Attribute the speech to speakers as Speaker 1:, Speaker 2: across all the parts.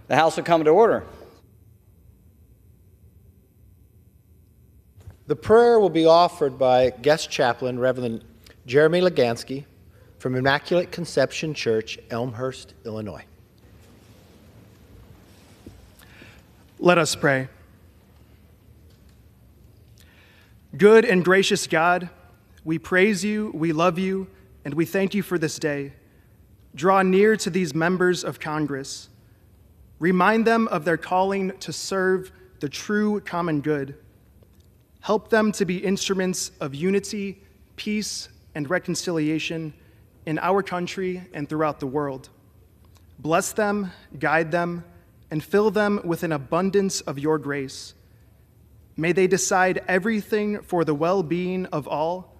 Speaker 1: The House will come to order.
Speaker 2: The prayer will be offered by guest chaplain Reverend Jeremy Legansky from Immaculate Conception Church, Elmhurst, Illinois.
Speaker 3: Let us pray. Good and gracious God, we praise you, we love you, and we thank you for this day. Draw near to these members of Congress. Remind them of their calling to serve the true common good. Help them to be instruments of unity, peace, and reconciliation in our country and throughout the world. Bless them, guide them, and fill them with an abundance of your grace. May they decide everything for the well-being of all,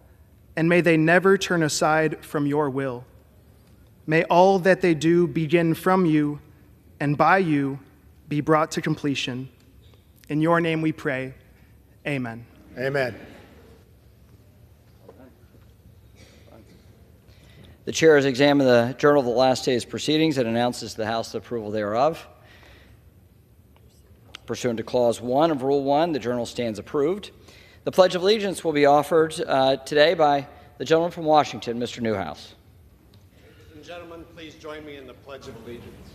Speaker 3: and may they never turn aside from your will. May all that they do begin from you, and by you be brought to completion. In your name we pray, amen.
Speaker 2: Amen.
Speaker 1: The chair has examined the journal of the last day's proceedings and announces to the House the approval thereof. Pursuant to Clause 1 of Rule 1, the journal stands approved. The Pledge of Allegiance will be offered today by the gentleman from Washington, Mr. Newhouse.
Speaker 4: Ladies and gentlemen, please join me in the Pledge of Allegiance.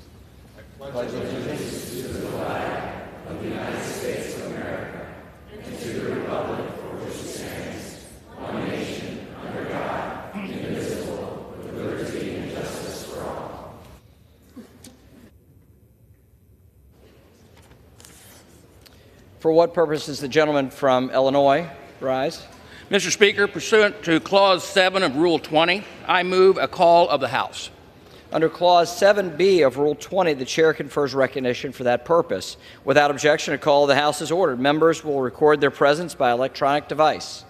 Speaker 5: I pledge allegiance to the flag of the United States of America and to the republic for which it stands, one nation, under God, indivisible, with liberty and justice for all.
Speaker 1: For what purpose does the gentleman from Illinois rise?
Speaker 6: Mr. Speaker, pursuant to Clause 7 of Rule 20, I move a call of the House.
Speaker 1: Under Clause 7B of Rule 20, the chair confers recognition for that purpose. Without objection, a call of the House is ordered. Members will record their presence by electronic device.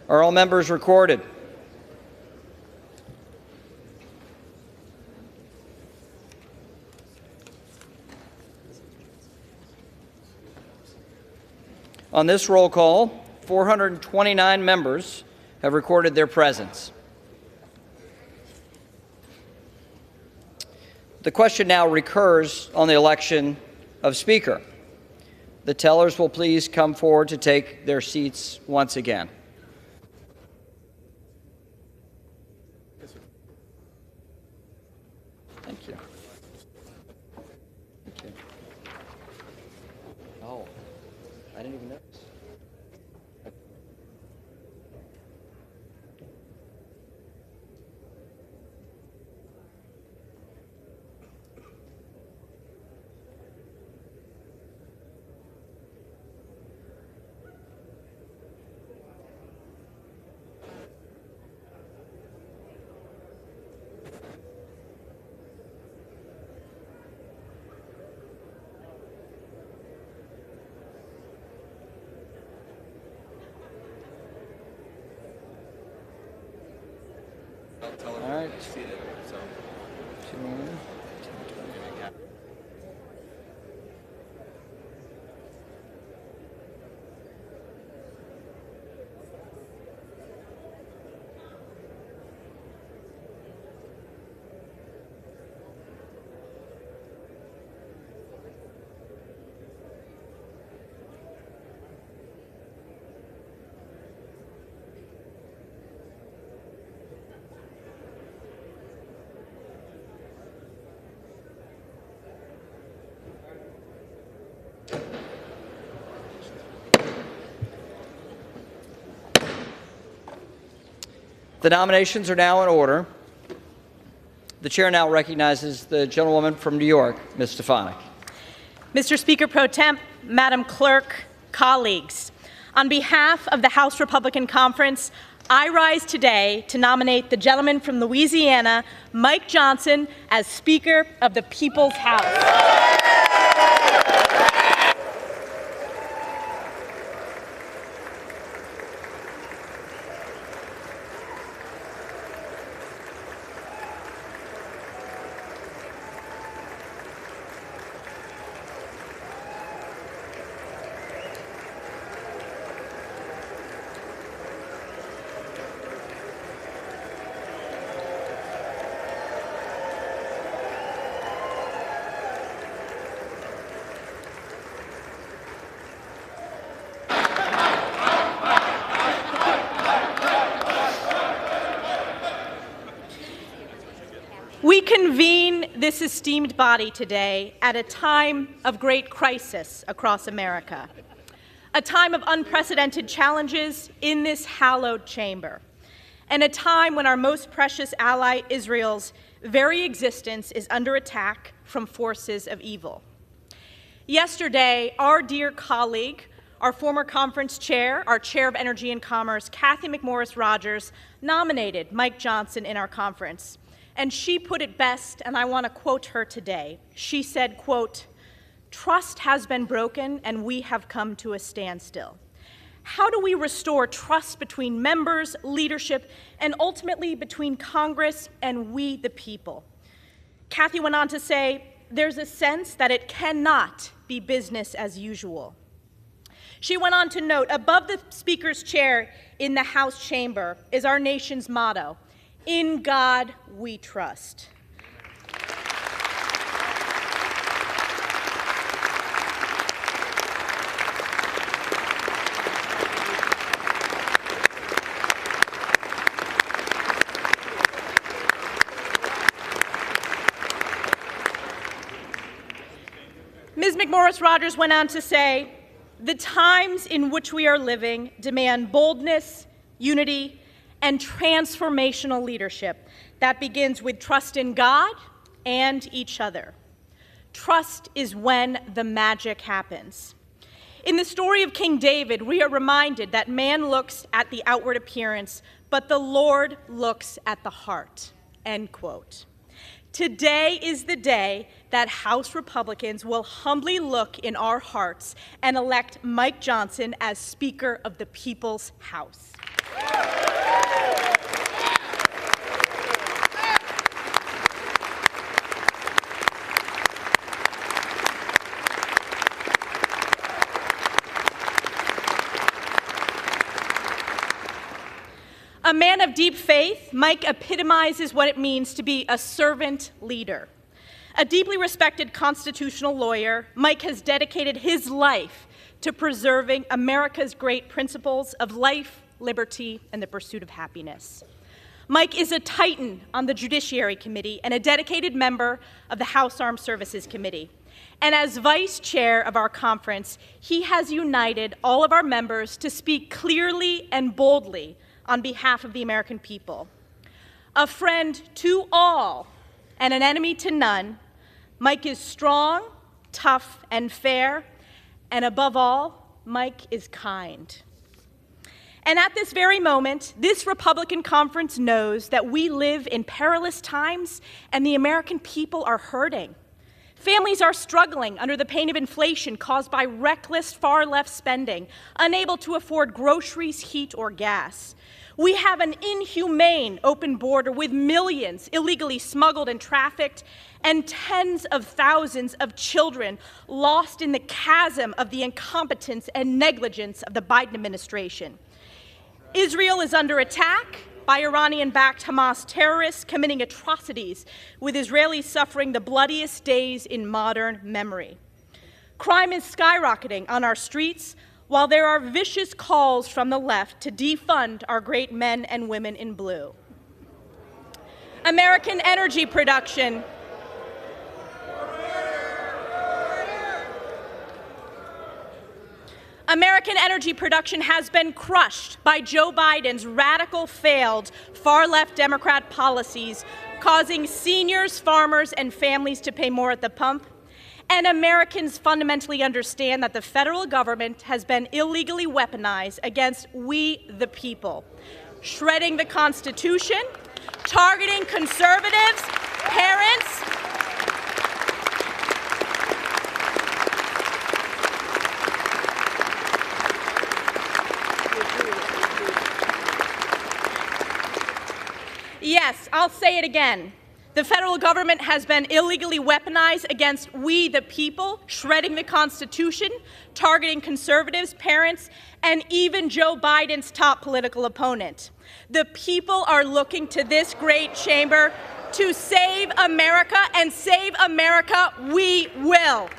Speaker 1: Are all members recorded? On this roll call, 429 members have recorded their presence. The question now recurs on the election of Speaker. The tellers will please come forward to take their seats once again. Thank you. Thank you. Oh, I didn't even notice. All right. The nominations are now in order. The chair now recognizes the gentlewoman from New York, Ms. Stefanik.
Speaker 7: Mr. Speaker Pro Temp, Madam Clerk, colleagues, on behalf of the House Republican Conference, I rise today to nominate the gentleman from Louisiana, Mike Johnson, as Speaker of the People's House. We convene this esteemed body today at a time of great crisis across America, a time of unprecedented challenges in this hallowed chamber, and a time when our most precious ally, Israel's very existence, is under attack from forces of evil. Yesterday, our dear colleague, our former conference chair, our chair of Energy and Commerce, Cathy McMorris Rodgers, nominated Mike Johnson in our conference. And she put it best, and I want to quote her today. She said, quote, "Trust has been broken and we have come to a standstill. How do we restore trust between members, leadership, and ultimately between Congress and we, the people?" Cathy went on to say, "There's a sense that it cannot be business as usual." She went on to note, above the Speaker's chair in the House chamber is our nation's motto, "In God we trust." Ms. McMorris Rodgers went on to say, "The times in which we are living demand boldness, unity, and transformational leadership that begins with trust in God and each other. Trust is when the magic happens." In the story of King David, we are reminded that man looks at the outward appearance, but the Lord looks at the heart, end quote. Today is the day that House Republicans will humbly look in our hearts and elect Mike Johnson as Speaker of the People's House. A man of deep faith, Mike epitomizes what it means to be a servant leader. A deeply respected constitutional lawyer, Mike has dedicated his life to preserving America's great principles of life, liberty, and the pursuit of happiness. Mike is a titan on the Judiciary Committee and a dedicated member of the House Armed Services Committee. And as vice chair of our conference, he has united all of our members to speak clearly and boldly on behalf of the American people. A friend to all and an enemy to none, Mike is strong, tough, and fair, and above all, Mike is kind. And at this very moment, this Republican conference knows that we live in perilous times and the American people are hurting. Families are struggling under the pain of inflation caused by reckless far-left spending, unable to afford groceries, heat, or gas. We have an inhumane open border with millions illegally smuggled and trafficked, and tens of thousands of children lost in the chasm of the incompetence and negligence of the Biden administration. Israel is under attack by Iranian-backed Hamas terrorists committing atrocities, with Israelis suffering the bloodiest days in modern memory. Crime is skyrocketing on our streets, while there are vicious calls from the left to defund our great men and women in blue. American energy production has been crushed by Joe Biden's radical, failed, far-left Democrat policies, causing seniors, farmers, and families to pay more at the pump. And Americans fundamentally understand that the federal government has been illegally weaponized against we, the people, shredding the Constitution, targeting conservatives, parents, yes, I'll say it again. The federal government has been illegally weaponized against we, the people, shredding the Constitution, targeting conservatives, parents, and even Joe Biden's top political opponent. The people are looking to this great chamber to save America, and save America we will.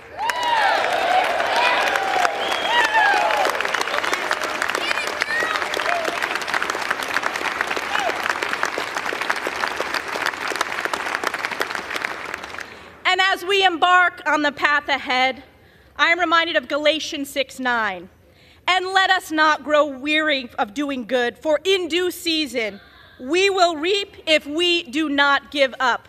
Speaker 7: And as we embark on the path ahead, I am reminded of Galatians 6:9. And let us not grow weary of doing good, for in due season we will reap if we do not give up.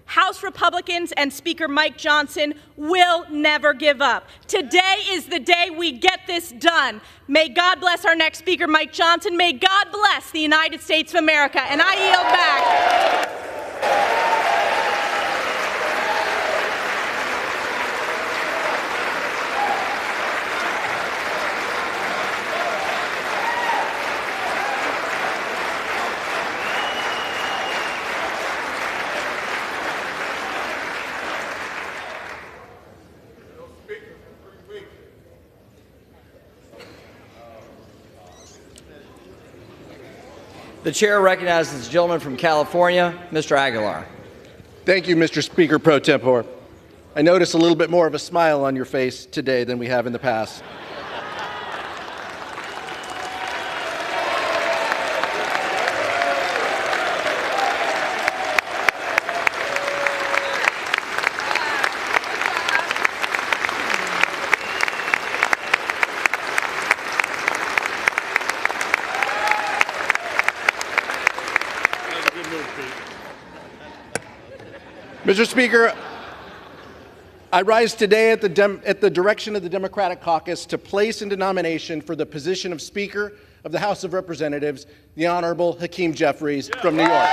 Speaker 7: House Republicans and Speaker Mike Johnson will never give up. Today is the day we get this done. May God bless our next Speaker, Mike Johnson. May God bless the United States of America. And I yield back.
Speaker 1: The chair recognizes the gentleman from California, Mr. Aguilar.
Speaker 8: Thank you, Mr. Speaker pro tempore. I notice a little bit more of a smile on your face today than we have in the past. Mr. Speaker, I rise today at the direction of the Democratic Caucus to place into nomination for the position of Speaker of the House of Representatives the Honorable Hakeem Jeffries from New York.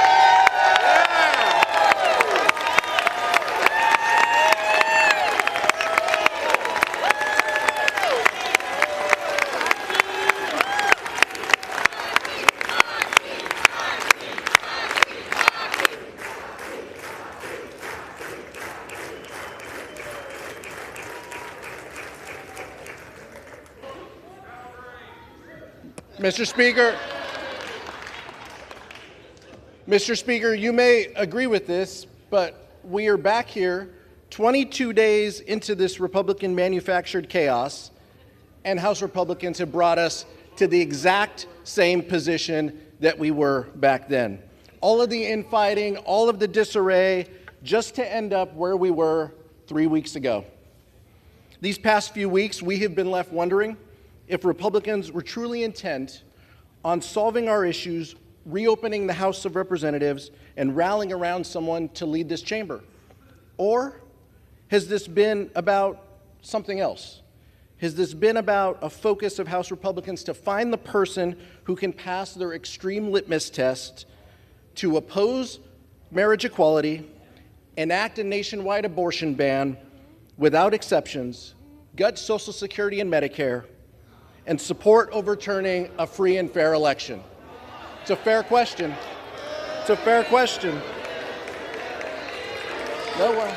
Speaker 8: Mr. Speaker, you may agree with this, but we are back here 22 days into this Republican-manufactured chaos, and House Republicans have brought us to the exact same position that we were back then. All of the infighting, all of the disarray, just to end up where we were 3 weeks ago. These past few weeks, we have been left wondering if Republicans were truly intent on solving our issues, reopening the House of Representatives, and rallying around someone to lead this chamber. Or has this been about something else? Has this been about a focus of House Republicans to find the person who can pass their extreme litmus test to oppose marriage equality, enact a nationwide abortion ban without exceptions, gut Social Security and Medicare, and support overturning a free and fair election? It's a fair question. It's a fair question. No one.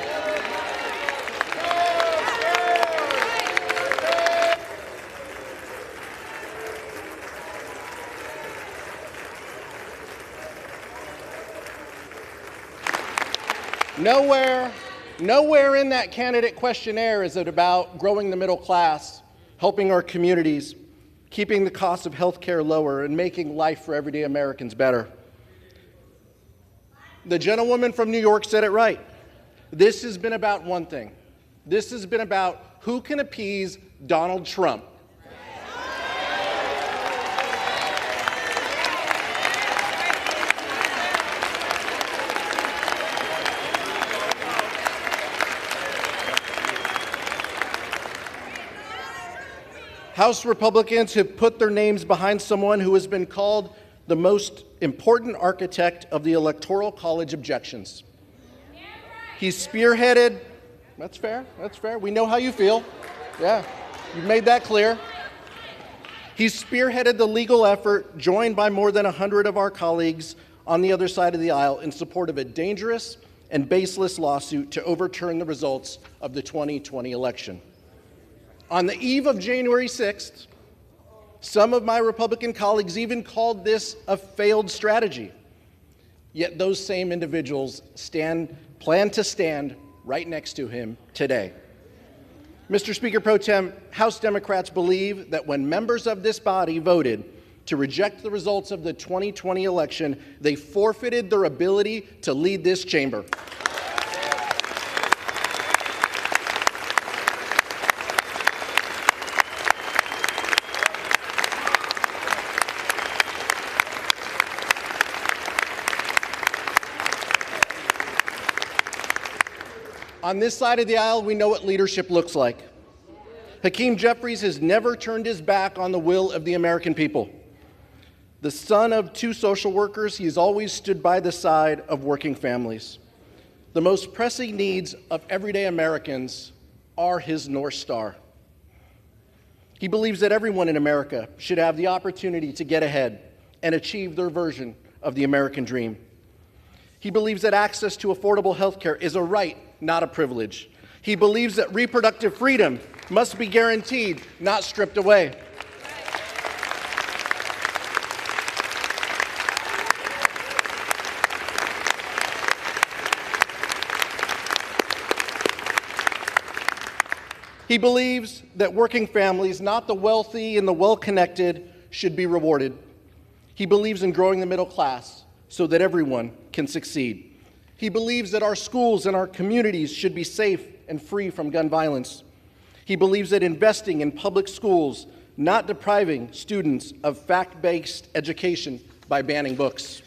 Speaker 8: Nowhere in that candidate questionnaire is it about growing the middle class, helping our communities, keeping the cost of health care lower, and making life for everyday Americans better. The gentlewoman from New York said it right. This has been about one thing. This has been about who can appease Donald Trump. House Republicans have put their names behind someone who has been called the most important architect of the Electoral College objections. He's spearheaded, that's fair, we know how you feel. Yeah, you've made that clear. He's spearheaded the legal effort, joined by more than 100 of our colleagues on the other side of the aisle, in support of a dangerous and baseless lawsuit to overturn the results of the 2020 election. On the eve of January 6th, some of my Republican colleagues even called this a failed strategy. Yet those same individuals plan to stand right next to him today. Mr. Speaker Pro Tem, House Democrats believe that when members of this body voted to reject the results of the 2020 election, they forfeited their ability to lead this chamber. On this side of the aisle, we know what leadership looks like. Hakeem Jeffries has never turned his back on the will of the American people. The son of two social workers, he has always stood by the side of working families. The most pressing needs of everyday Americans are his North Star. He believes that everyone in America should have the opportunity to get ahead and achieve their version of the American dream. He believes that access to affordable health care is a right, not a privilege. He believes that reproductive freedom must be guaranteed, not stripped away. He believes that working families, not the wealthy and the well-connected, should be rewarded. He believes in growing the middle class so that everyone can succeed. He believes that our schools and our communities should be safe and free from gun violence. He believes that investing in public schools, not depriving students of fact-based education by banning books.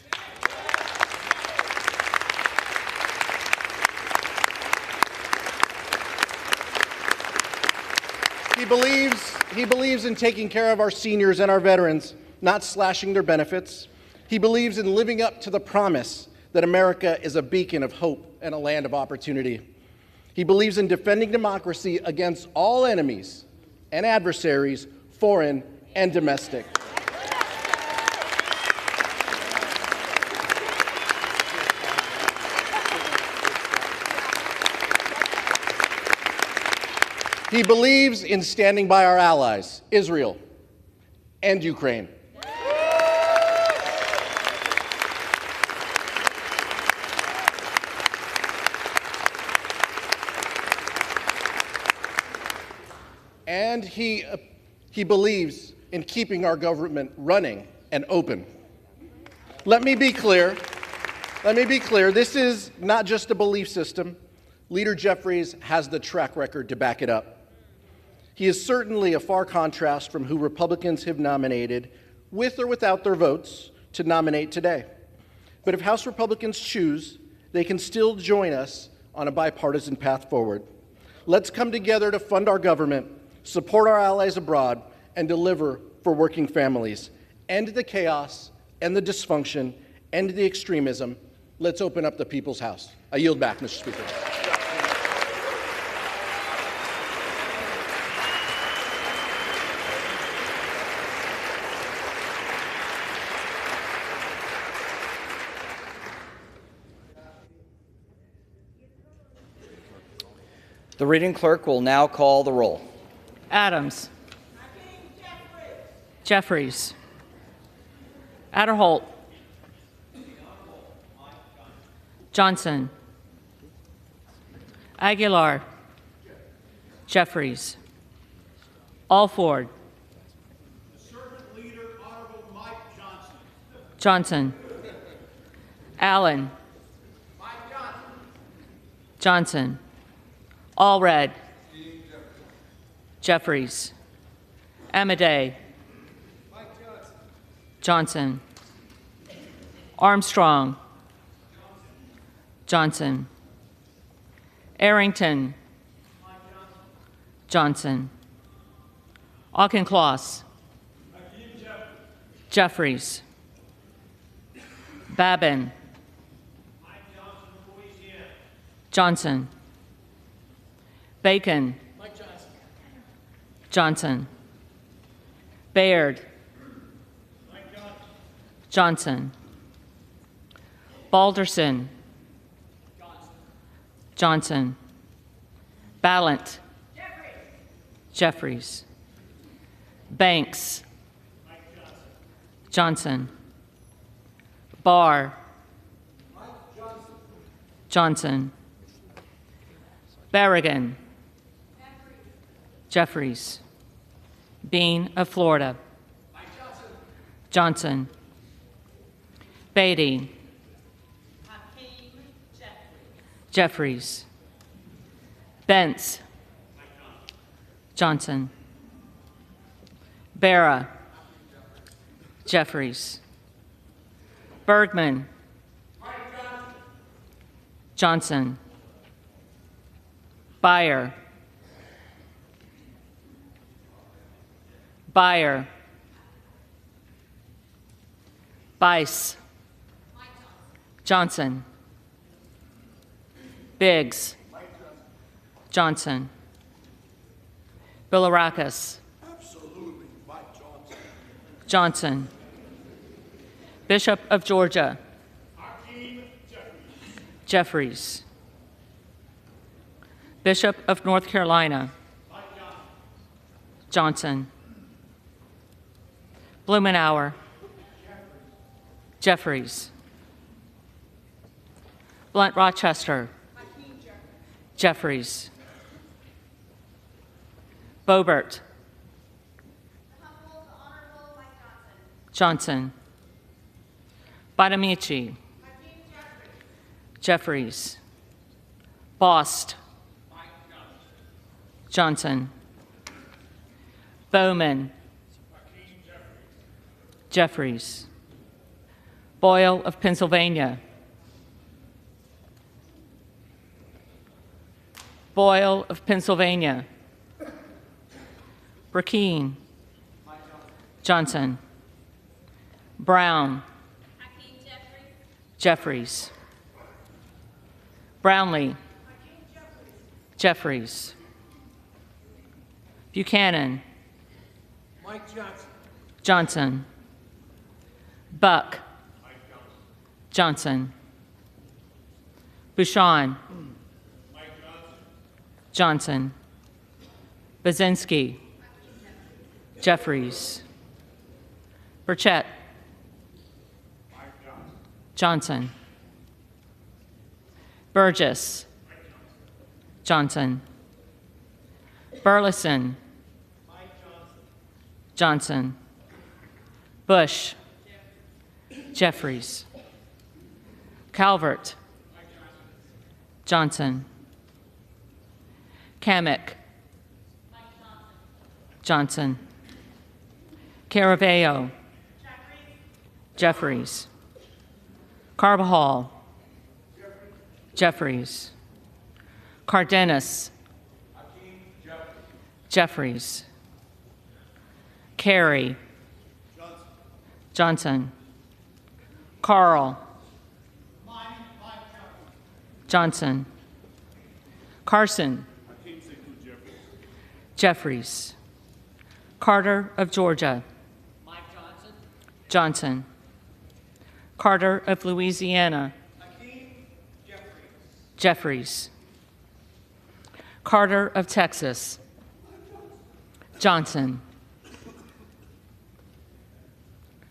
Speaker 8: He believes in taking care of our seniors and our veterans, not slashing their benefits. He believes in living up to the promise that America is a beacon of hope and a land of opportunity. He believes in defending democracy against all enemies and adversaries, foreign and domestic. He believes in standing by our allies, Israel and Ukraine. and he believes in keeping our government running and open. Let me be clear. This is not just a belief system. Leader Jeffries has the track record to back it up. He is certainly a far contrast from who Republicans have nominated, with or without their votes, to nominate today. But if House Republicans choose, they can still join us on a bipartisan path forward. Let's come together to fund our government, support our allies abroad, and deliver for working families. End the chaos, end the dysfunction, end the extremism. Let's open up the people's house. I yield back, Mr. Speaker.
Speaker 1: The reading clerk will now call the roll.
Speaker 9: Adams. Jeffries. Adderholt. Johnson. Aguilar. Jeffries. Alford.
Speaker 5: Servant Leader, Honorable Mike Johnson.
Speaker 9: Johnson. Allen.
Speaker 5: Mike Johnson.
Speaker 9: Johnson. Allred. Jeffries. Amadei.
Speaker 5: Mike Johnson.
Speaker 9: Johnson. Armstrong. Johnson. Arrington. Johnson. Auchincloss. Jeffries. Babin. Johnson. Bacon. Johnson. Baird. Johnson. Balderson. Johnson. Ballant. Jeffries. Banks. Johnson. Barr. Johnson. Berrigan. Jeffries. Bean of Florida. Johnson. Beatty. Jeffries. Bentz. Johnson. Barra. Jeffries. Bergman. Johnson. Beyer. Beyer. Bice. Johnson. Biggs. Johnson. Bilirakis.
Speaker 5: Absolutely, Mike Johnson.
Speaker 9: Johnson. Bishop of Georgia. Jeffries. Bishop of North Carolina. Johnson. Blumenauer. Jeffries. Blunt Rochester. Jeffries. Boebert. Johnson. Bonamici. Jeffries. Bost. Johnson. Bowman. Jeffries. Boyle of Pennsylvania. Boyle of Pennsylvania. Burkeen. Johnson. Brown. Jeffries. Brownlee. Jeffries. Buchanan.
Speaker 5: Mike Johnson.
Speaker 9: Johnson. Buck. Johnson. Bouchon. Johnson. Bazinski. Jeffries. Burchett. Johnson. Burgess. Johnson. Burleson. Johnson. Bush. Jeffries. Calvert. Johnson. Kamek. Johnson. Caraveo. Jeffries. Carbajal. Jeffries. Cardenas. Jeffries. Carey. Johnson. Carl. Johnson. Carson. Jeffries. Carter of Georgia. Johnson. Carter of Louisiana. Jeffries. Carter of Texas. Johnson.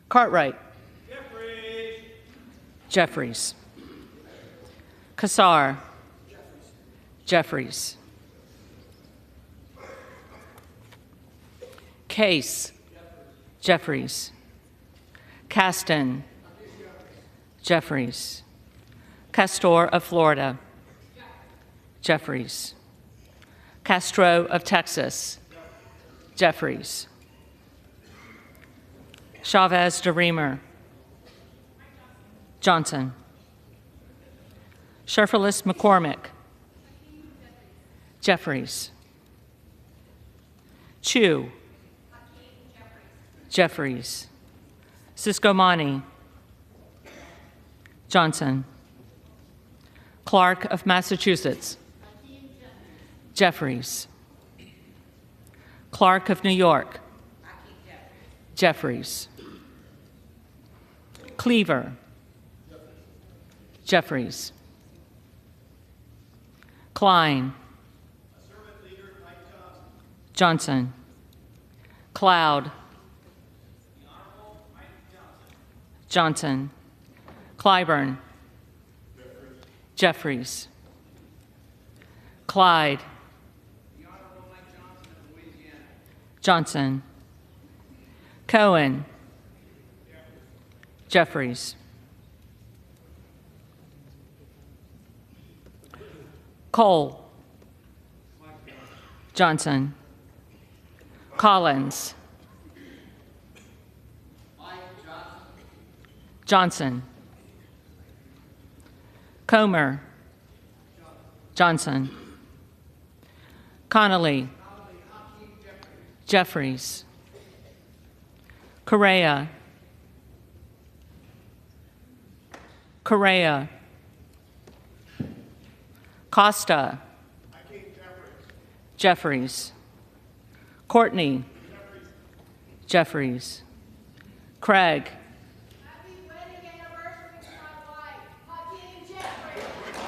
Speaker 9: Cartwright. Jeffries. Kassar. Jeffries. Case. Jeffries. Caston. Jeffries. Castor of Florida. Jeffries. Castro of Texas. Jeffries. Chavez de Reamer. Johnson. Sherfilis McCormick. Jeffries. Chu. Jeffries. Siscomani. Johnson. Clark of Massachusetts. Jeffries. Clark of New York. Jeffries. Cleaver. Jeffries. Klein. Johnson. Cloud. Johnson. Clyburn. Jeffries. Clyde. Johnson. Cohen. Jeffries. Cole. Johnson. Collins. Johnson. Comer. Johnson. Connolly. Jeffries. Correa. Correa. Costa. Jeffries. Courtney. Jeffries. Craig.
Speaker 5: Happy wedding anniversary to my wife, Hakeem Jeffries.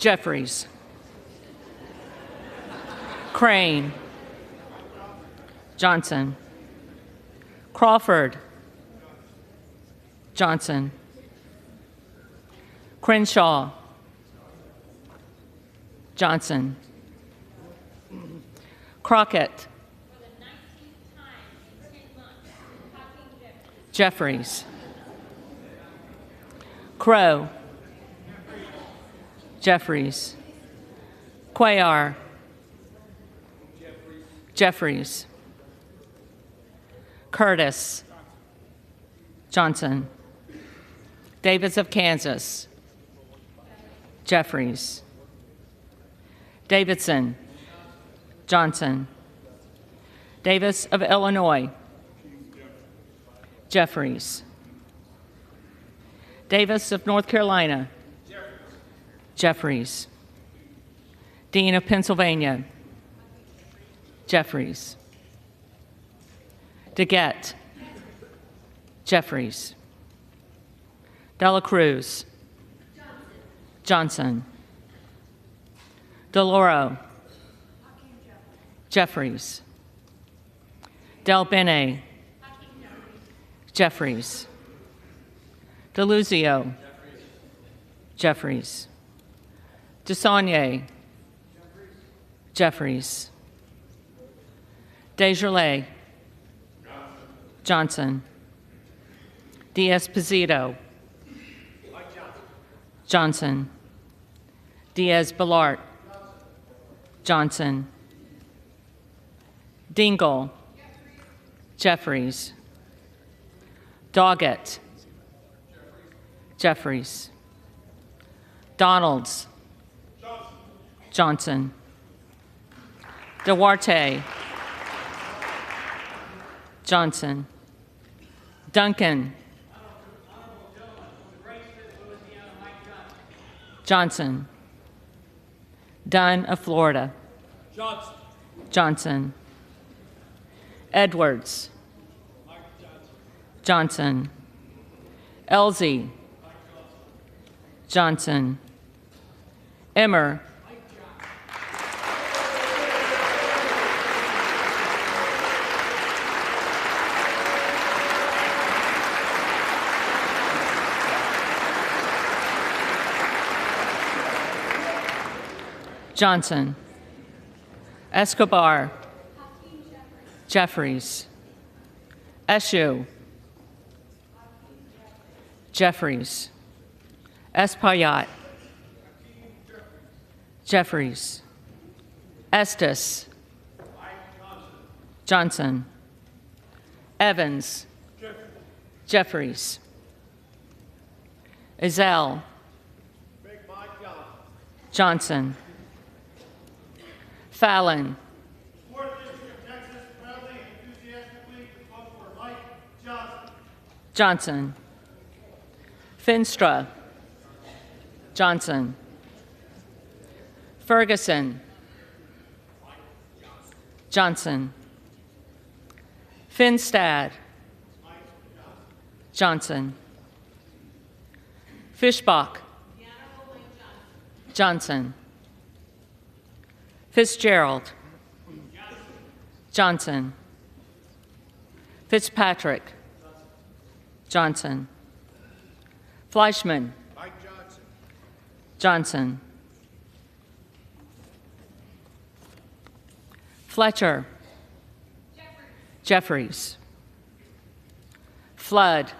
Speaker 9: Jeffries. Crane. Johnson. Crawford. Johnson. Crenshaw. Johnson. Crockett. Jeffries. Crow. Jeffries. Cuellar. Jeffries. Curtis. Johnson. Davis of Kansas. Jeffries. Davidson. Johnson. Davis of Illinois. Jeffries. Davis of North Carolina. Jeffries. Dean of Pennsylvania. Jeffries. DeGette. Jeffries. Dela Cruz. Johnson. DeLauro. Jeffries. Del Bene. Jeffries. DeLuzio. Jeffries. DeSaulnier. Jeffries. Desjardins. Johnson. Diaz-Pizito. Johnson. Diaz-Balart. Johnson. Dingle. Jeffries. Doggett. Jeffries. Donalds. Johnson. Duarte. Johnson. Duncan. Johnson. Dunn of Florida. Johnson. Edwards. Johnson. Elsie. Johnson. Emmer. Johnson. Escobar. Jeffries. Eshoo. Jeffries. Espaillat. Jeffries. Estes. Johnson. Evans. Jeffries. Ezell. Johnson. Fallon. Johnson. Finstra. Johnson. Ferguson. Johnson. Finstad. Johnson. Fischbach. Johnson. Fitzgerald. Johnson. Fitzpatrick. Johnson. Fleischman. Johnson. Fletcher. Jeffries. Flood.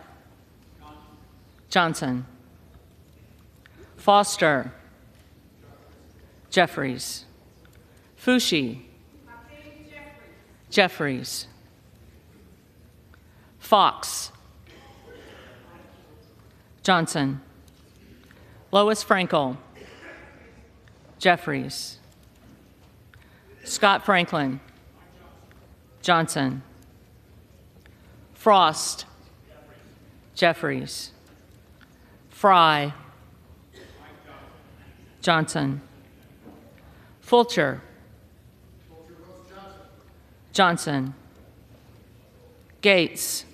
Speaker 9: Johnson. Foster. Jeffries. Fushi. Jeffries. Fox. Johnson. Lois Frankel. Jeffries. Scott Franklin. Johnson. Frost. Jeffries. Fry. Johnson. Fulcher. Johnson. Gates.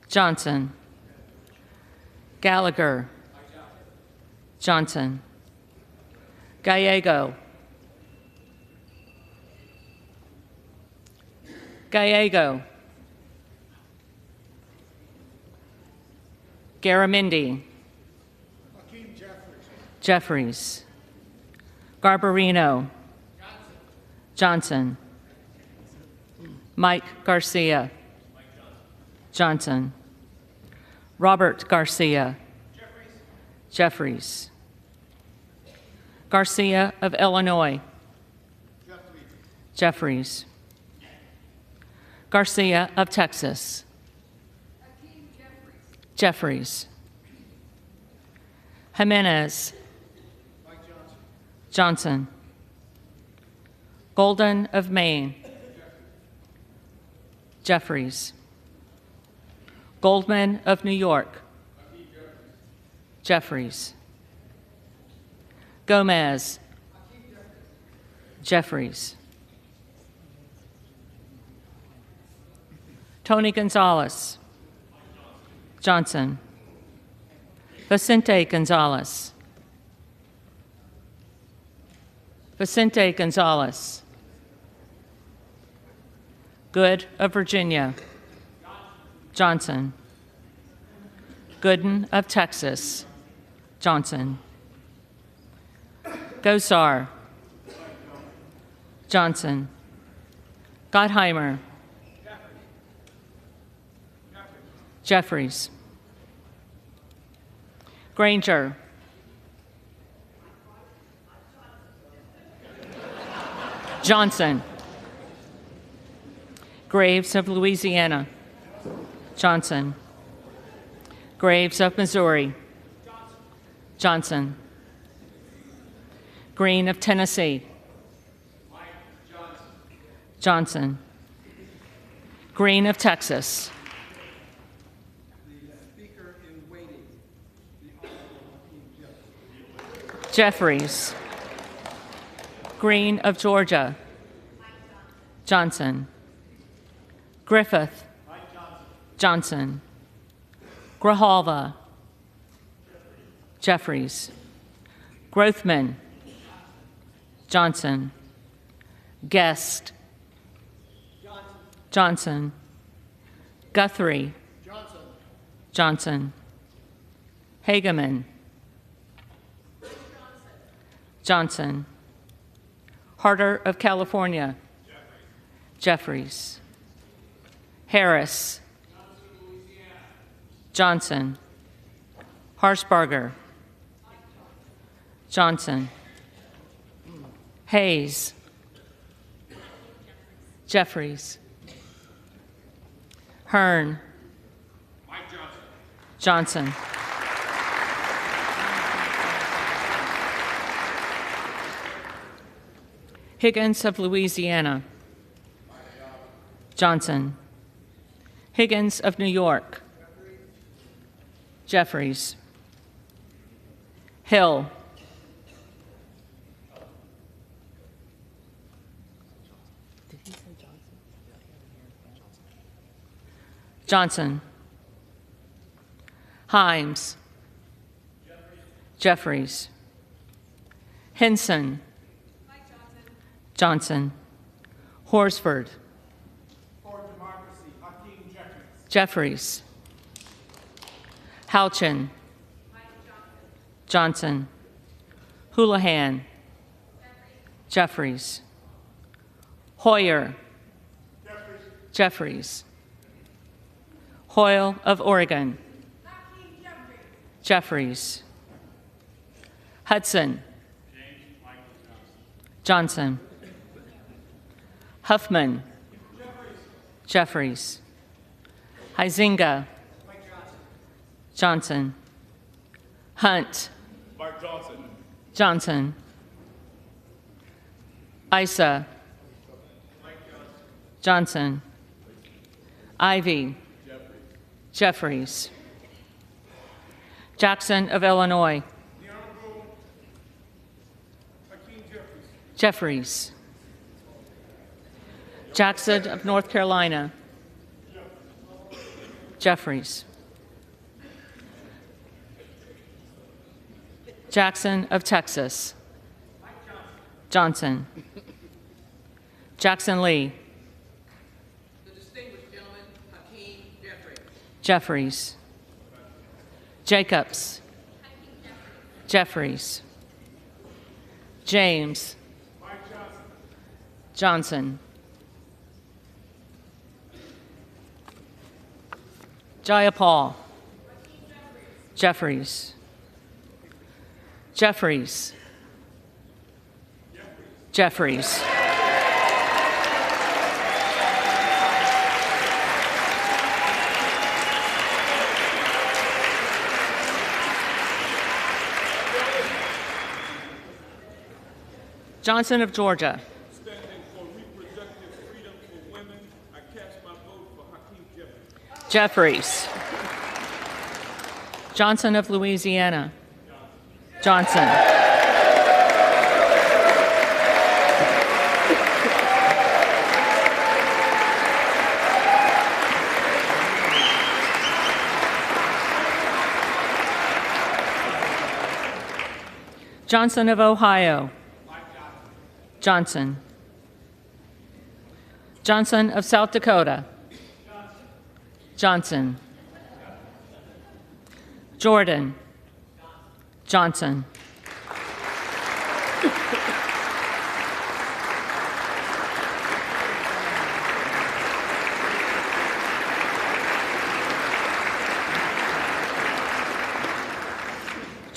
Speaker 9: Johnson. Gallagher. Johnson. Gallego. Gallego. Garamendi. Jeffries. Garbarino. Johnson. Mike Garcia. Johnson. Robert Garcia. Jeffries. Garcia of Illinois. Jeffries. Garcia of Texas. Jeffries. Jimenez. Johnson. Golden of Maine. Jeffries. Goldman of New York. Jeffries. Gomez. Jeffries. Tony Gonzalez. Johnson. Vicente Gonzalez. Vicente Gonzalez. Good of Virginia. Johnson. Gooden of Texas. Johnson. Gosar. Johnson. Gottheimer. Jeffries. Granger. Johnson. Graves of Louisiana. Johnson. Graves of Missouri. Johnson. Green of Tennessee. Johnson. Green of Texas. Jeffries. Green of Georgia. Johnson. Griffith. Johnson. Grijalva. Jeffries. Grothman. Johnson. Guest. Johnson. Guthrie. Johnson. Hageman. Johnson. Harder of California. Jeffries. Harris. Johnson. Harshbarger. Johnson. Hayes. Jeffries. Hearn. Johnson. Higgins of Louisiana. Johnson. Higgins of New York. Jeffries. Hill. Johnson. Himes. Jeffries. Henson. Johnson. Horsford. Jeffries. Houchin. Johnson. Houlihan. Jeffries. Hoyer. Jeffries. Hoyle of Oregon. Jeffries. Hudson. Johnson. Huffman. Jeffries. Huizinga. Johnson. Hunt. Johnson. Isa. Johnson. Ivy. Jeffries. Jackson of Illinois. Jeffries. Jackson of North Carolina. Jeffries. Jackson of Texas. Johnson. Jackson Lee.
Speaker 6: The distinguished gentleman, Hakeem Jeffries.
Speaker 9: Jeffries. Jacobs. Jeffries. James. Johnson. Jayapal. Jeffries. Jeffries. Jeffries. Johnson of Georgia.
Speaker 5: Standing for reproductive freedom for women, I cast my vote for Hakeem Jeffries.
Speaker 9: Jeffries. Johnson of Louisiana. Johnson. Johnson of Ohio. Johnson. Johnson of South Dakota. Johnson. Jordan. Johnson.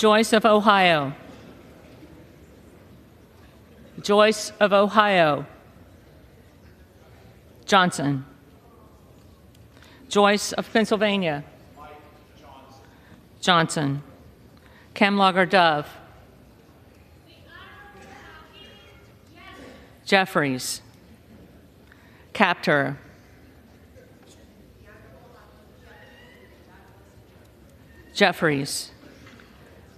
Speaker 9: Joyce of Ohio. Joyce of Ohio. Johnson. Joyce of Pennsylvania. Johnson. Camlogger Dove. Jeffries. Capter. Jeffries.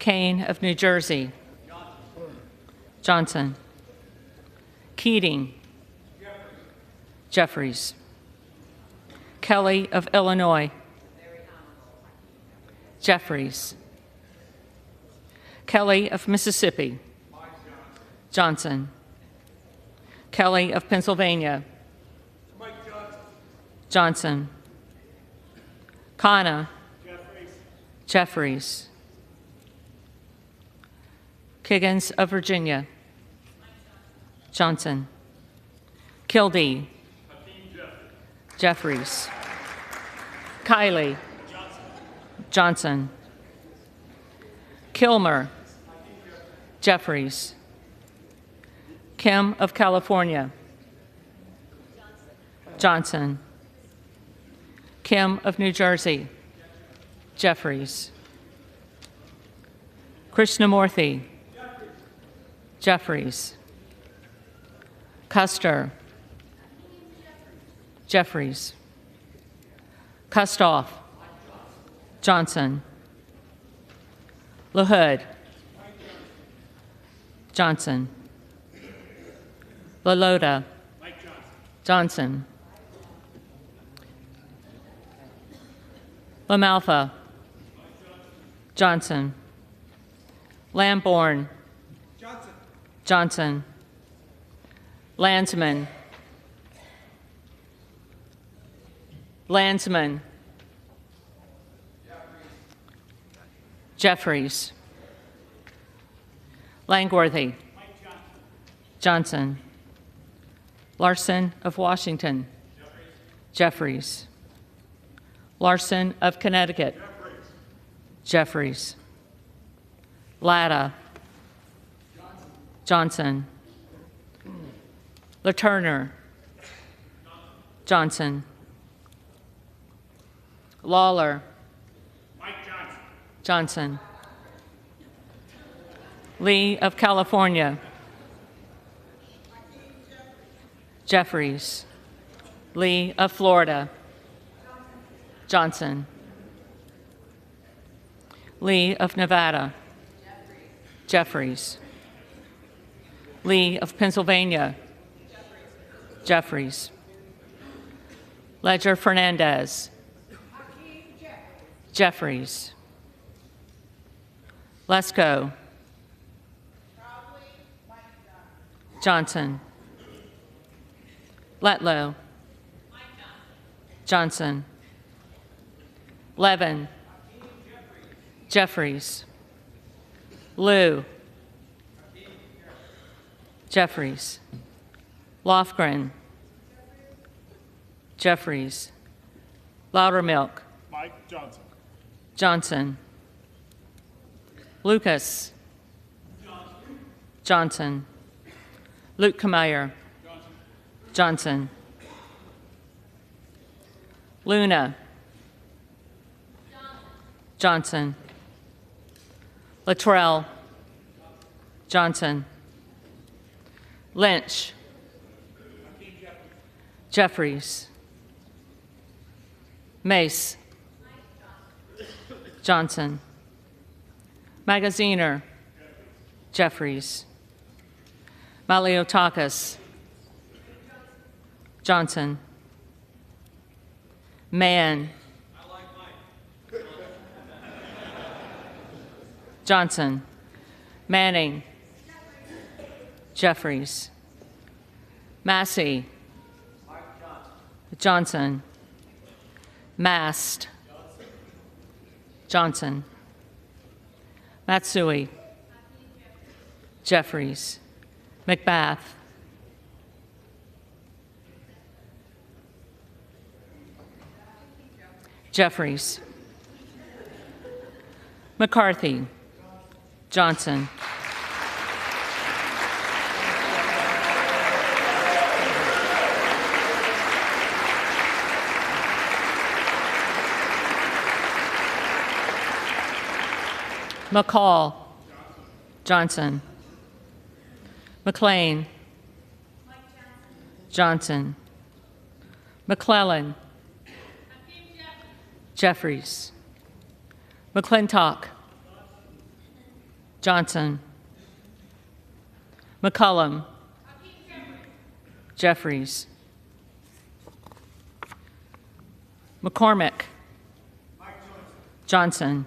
Speaker 9: Kane of New Jersey. Johnson. Keating. Jeffries. Kelly of Illinois. Jeffries. Kelly of Mississippi. Johnson. Kelly of Pennsylvania. Johnson. Kana. Jeffries. Kiggins of Virginia. Johnson. Kildee. Jeffries. Kiley. Johnson. Kilmer. Jeffries. Kim of California. Johnson. Kim of New Jersey. Jeffries. Krishnamurthy. Jeffries. Custer. Jeffries. Kustoff. Johnson. LaHood. Johnson. LaLota. Johnson. LaMalfa. Johnson. Lamborn. Johnson. Landsman. Landsman. Jeffries. Langworthy. Johnson. Larson of Washington. Jeffries. Larson of Connecticut. Jeffries. Latta. Johnson. LaTurner. Johnson. Lawler. Johnson. Lee of California. Jeffries. Lee of Florida. Johnson. Lee of Nevada. Jeffries. Lee of Pennsylvania. Jeffries. Ledger Fernandez. Jeffries. Lesko. Johnson. Letlow. Johnson. Levin. Jeffries. Liu. Jeffries. Lofgren. Jeffries. Loudermilk.
Speaker 10: Mike Johnson.
Speaker 9: Johnson. Lucas. Johnson. Luke Kameyer. Johnson. Luna. Johnson. Luttrell. Johnson. Lynch. Jeffries. Mace. Johnson. Magaziner. Jeffries. Maliotakis. Johnson. Mann. Johnson. Manning. Jeffries. Massey. Johnson. Mast. Johnson. Matsui. Jeffries. McBath. Jeffries. McCarthy. Johnson. McCall. Johnson. McLean. Johnson. McClellan. Jeffries. McClintock. Johnson. McCullum. Jeffries. McCormick. Johnson.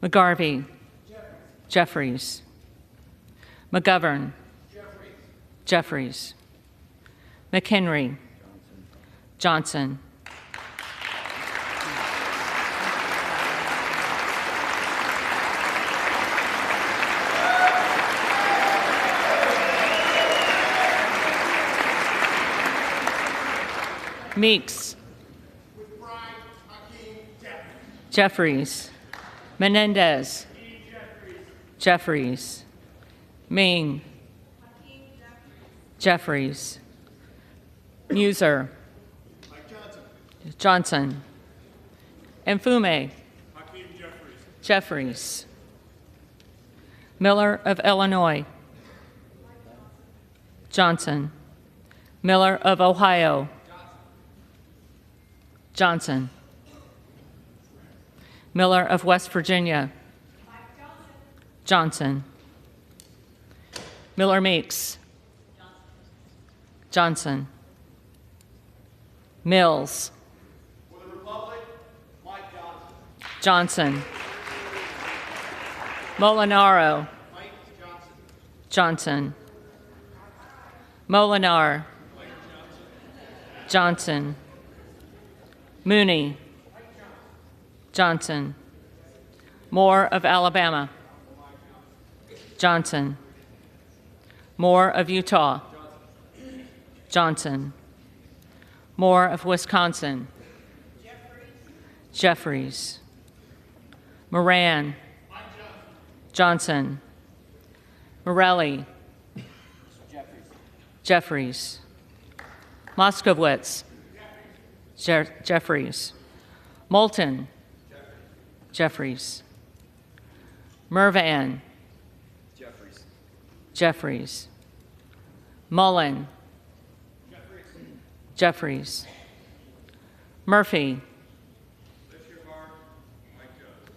Speaker 9: McGarvey. Jeffries. McGovern. Jeffries. McHenry. Johnson. Meeks. Jeffries. Menendez. Jeffries. Ming. Jeffries. Muser. Johnson. Mfume. Jeffries. Miller of Illinois. Johnson. Miller of Ohio. Johnson. Miller of West Virginia. Johnson. Miller Meeks. Johnson. Mills. Johnson. Molinaro. Johnson. Molinar. Johnson. Mooney. Johnson. Moore of Alabama. Johnson. Moore of Utah. Johnson. Moore of Wisconsin. Jeffries. Moran. Johnson. Morelli. Jeffries. Moskowitz. Jeffries. Moulton. Jeffries. Mervan. Jeffries. Mullen. Jeffries. Murphy.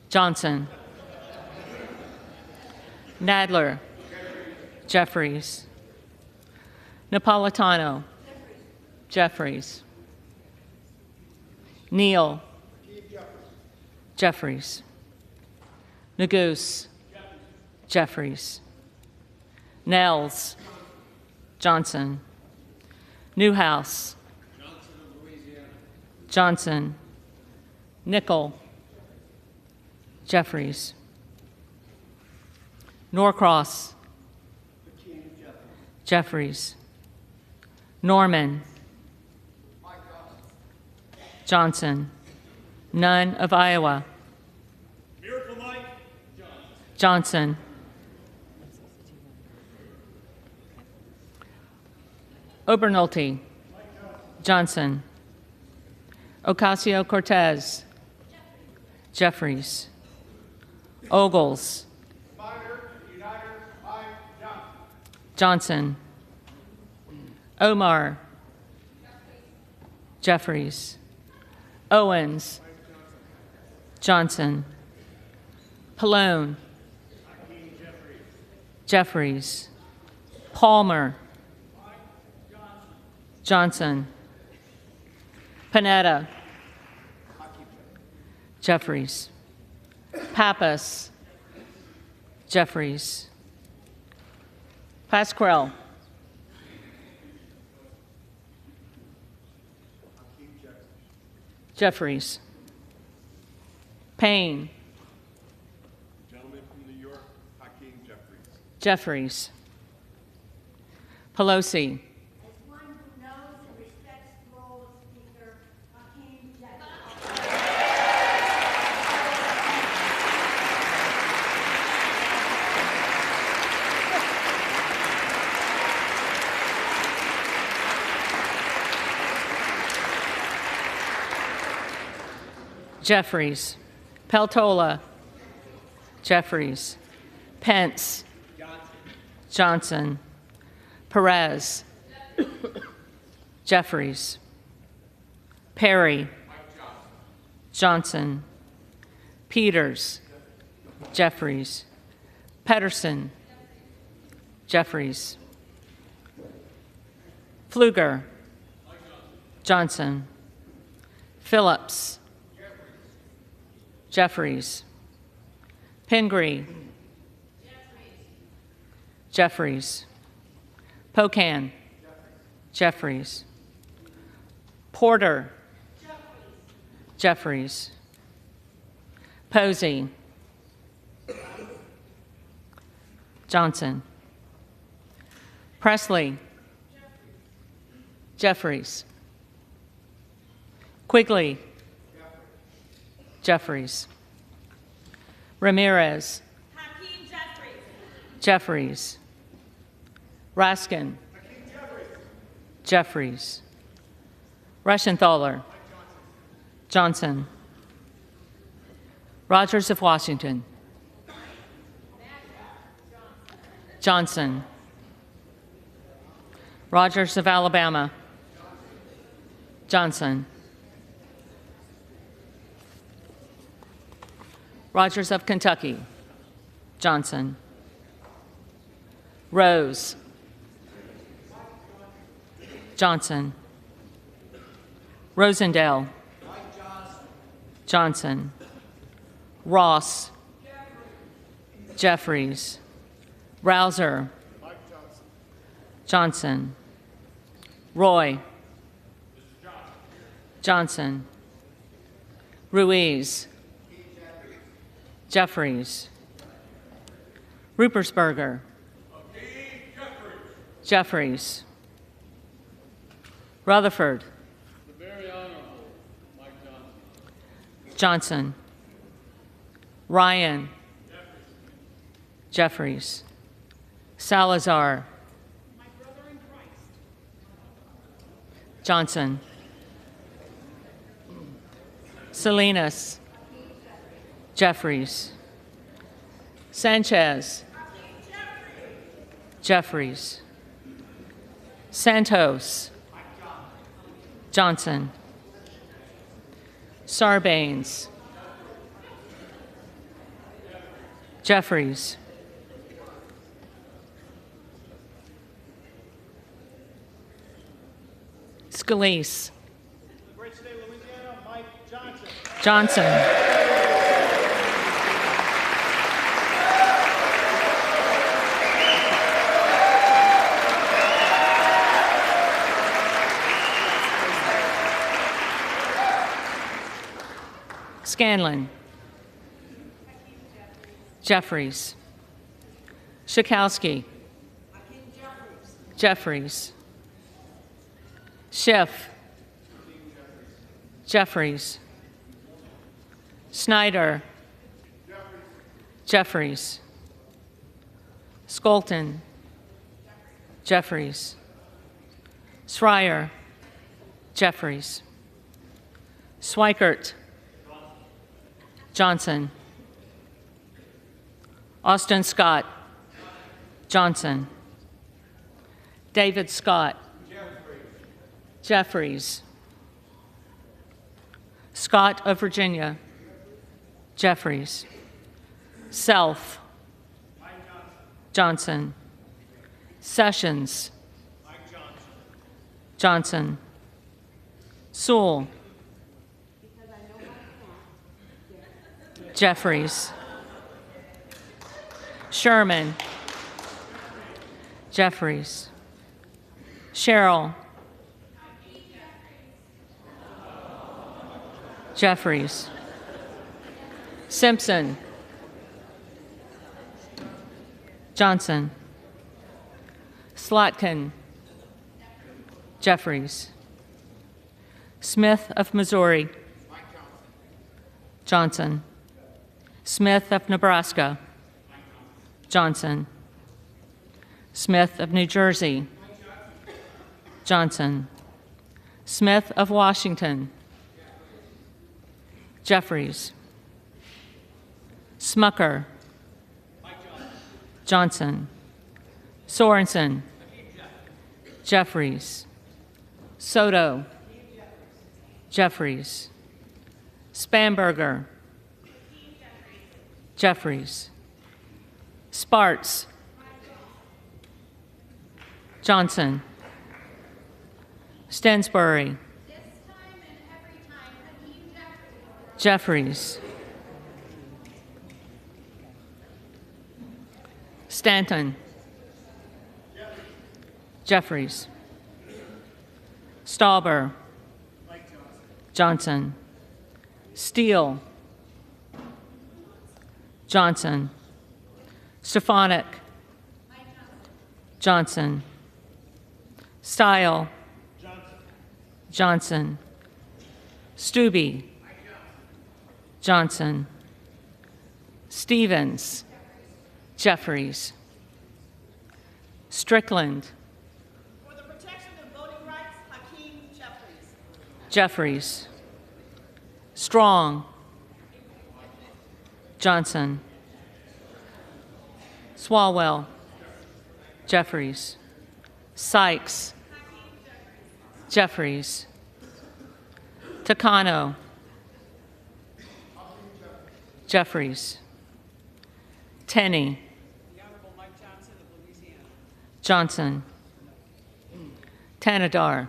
Speaker 9: Johnson. Nadler. Jeffries. Napolitano. Jeffries. Neal. Jeffries. Neguse. Jeffries. Nels. Johnson. Newhouse. Johnson. Nickel. Jeffries. Norcross. Jeffries. Norman. Johnson. Nunn of Iowa.
Speaker 5: Miracle Mike.
Speaker 9: Johnson. Obernolte. Johnson. Ocasio-Cortez. Jeffries. Ogles. Johnson. Omar. Jeffries. Owens. Johnson. Pallone. Jeffries. Palmer. Johnson. Panetta. Jeffries. Pappas. Jeffries. Pasquarello. Jeffries. Payne.
Speaker 4: Gentleman from New York, Hakeem Jeffries.
Speaker 9: Jeffries. Pelosi.
Speaker 5: As one who knows and respects the role of Speaker, Hakeem Jeffries.
Speaker 9: Jeffries. Peltola. Jeffries. Pence. Johnson. Perez. Jeffries. Perry. Johnson. Peters. Jeffries. Pedersen. Jeffries. Pfluger. Johnson. Phillips. Jeffries. Pingree. Jeffries. Pocan. Jeffries. Porter. Jeffries. Posey. Johnson. Presley. Jeffries. Quigley. Jeffries. Ramirez.
Speaker 7: Hakeem Jeffries.
Speaker 9: Jeffries. Raskin. Jeffries. Reschenthaler. Johnson. Rogers of Washington. Johnson. Rogers of Alabama. Johnson. Rogers of Kentucky. Johnson. Rose. Johnson. Rosendale. Johnson. Ross. Jeffries. Rouser. Johnson. Roy. Johnson. Ruiz. Jeffries. Rupersberger. Jeffries. Rutherford.
Speaker 4: The very honorable Mike Johnson.
Speaker 9: Johnson. Ryan. Jeffries. Salazar. Johnson. Salinas. Jeffries. Sanchez. Jeffries. Santos. Johnson. Sarbanes. Jeffries. Scalise.
Speaker 4: Great state of Louisiana, Mike Johnson.
Speaker 9: Johnson. Scanlon. Jeffries. Schakowsky. Jeffries. Schiff. Jeffries. Snyder. Jeffries. Skolton. Jeffries. Schreier. Jeffries. Swikert. Johnson. Austin Scott. Johnson. David Scott. Jeffries. Scott of Virginia. Jeffries. Self. Johnson. Sessions. Johnson. Sewell. Jeffries. Sherman, Jeffries, Sherrill, Jeffries, Simpson, Johnson, Slotkin, Jeffries, Smith of Missouri, Johnson, Smith of Nebraska, Johnson, Smith of New Jersey, Johnson, Smith of Washington, Jeffries, Smucker, Johnson, Sorensen, Jeffries, Soto, Jeffries, Spanberger, Jeffries, Sparts, Johnson, Stensbury, Jeffries, Stanton, Jeffries, Stauber, Johnson, Steele, Johnson, Stefanik, Johnson, Stile, Johnson, Stubbe, Johnson, Stevens, Jeffries, Strickland,
Speaker 7: For the protection of voting rights, Hakeem Jeffries.
Speaker 9: Jeffries, Strong, Johnson, Swalwell, Jeffries, Sykes, Jeffries, Takano, Jeffries, Tenney, Johnson, Tanadar,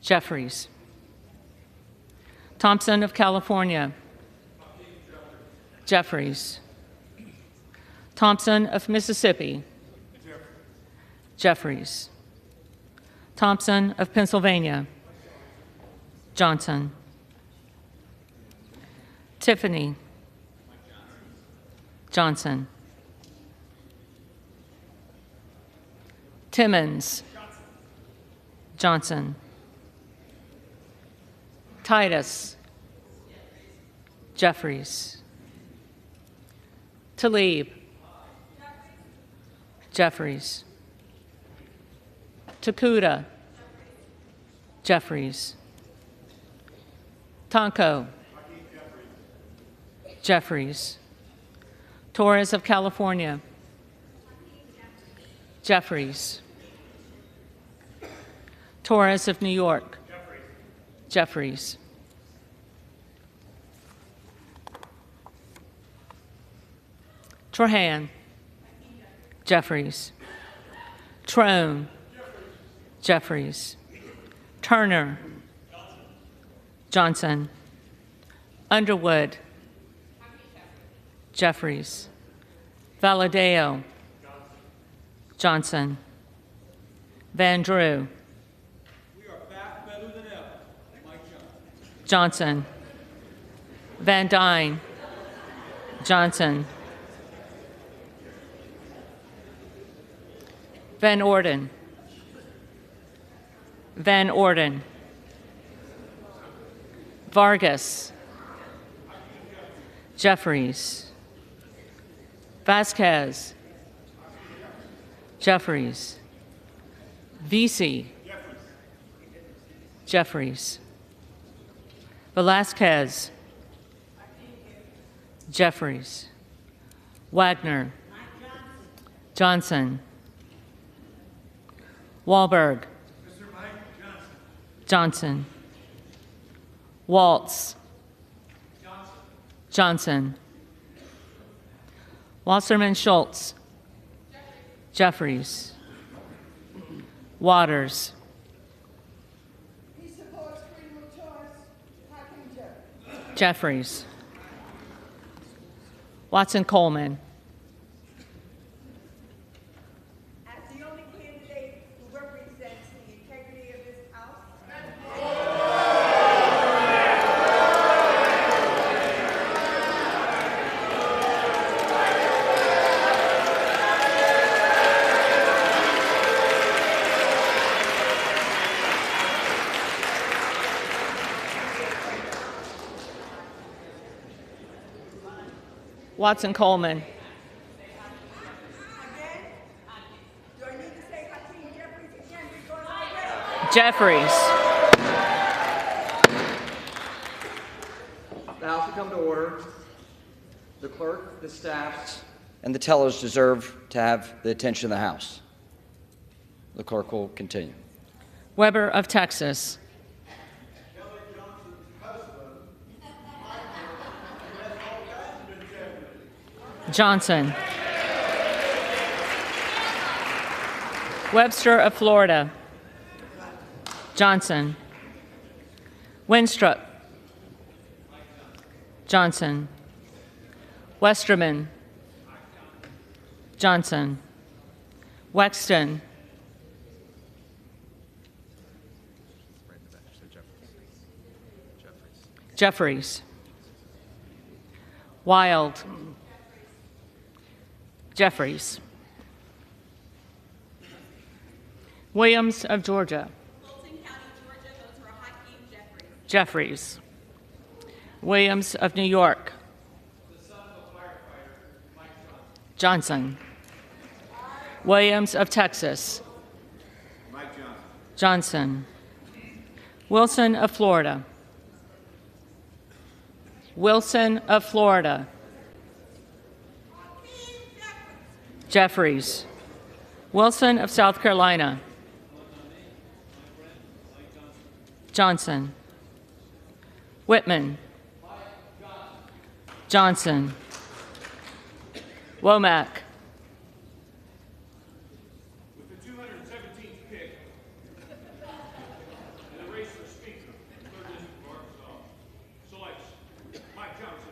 Speaker 9: Jeffries, Thompson of California, Jeffries, Thompson of Mississippi, Jeffries, Thompson of Pennsylvania, Johnson, Tiffany, Johnson, Timmons, Johnson, Titus, Jeffries, Tlaib, Jeffries, Takuda, Jeffries, Tonko, Jeffries, Torres of California, Jeffries, Torres of New York, Jeffries, Trahan, Jeffries, Trone, Jeffries, Turner, Johnson, Underwood, Jeffries, Valadeo, Johnson, Van Drew, Johnson, Van Dyne, Johnson, Van Orden, Van Orden, Vargas, Jeffries, Vasquez, Jeffries, Vesey, Jeffries, Velasquez, Jeffries, Wagner, Johnson, Wahlberg, Johnson, Waltz, Johnson, Wasserman Schultz, Jeffries, Waters, Jeffries, Watson Coleman.
Speaker 10: As the only candidate who represents the integrity of this House,
Speaker 9: Watson Coleman.
Speaker 10: do I need to say Hakeem Jeffries again because I
Speaker 9: Jeffries.
Speaker 1: The House will come to order. The clerk, the staff, and the tellers deserve to have the attention of the House. The clerk will continue.
Speaker 9: Weber of Texas. Johnson. Webster of Florida. Johnson. Winstrup. Johnson. Westerman. Johnson. Wexton. Jeffries. Wild. Jeffries. Williams of Georgia.
Speaker 10: Fulton County, Georgia, votes for Hakeem Jeffries.
Speaker 9: Jeffries. Williams of New York. Johnson. Williams of Texas. Johnson. Wilson of Florida. Wilson of Florida. Jeffries. Wilson of South Carolina. Johnson. Whitman. Johnson. Womack.
Speaker 5: With the 217th pick in the race for Speaker, 3rd District of Arkansas, selects Mike Johnson.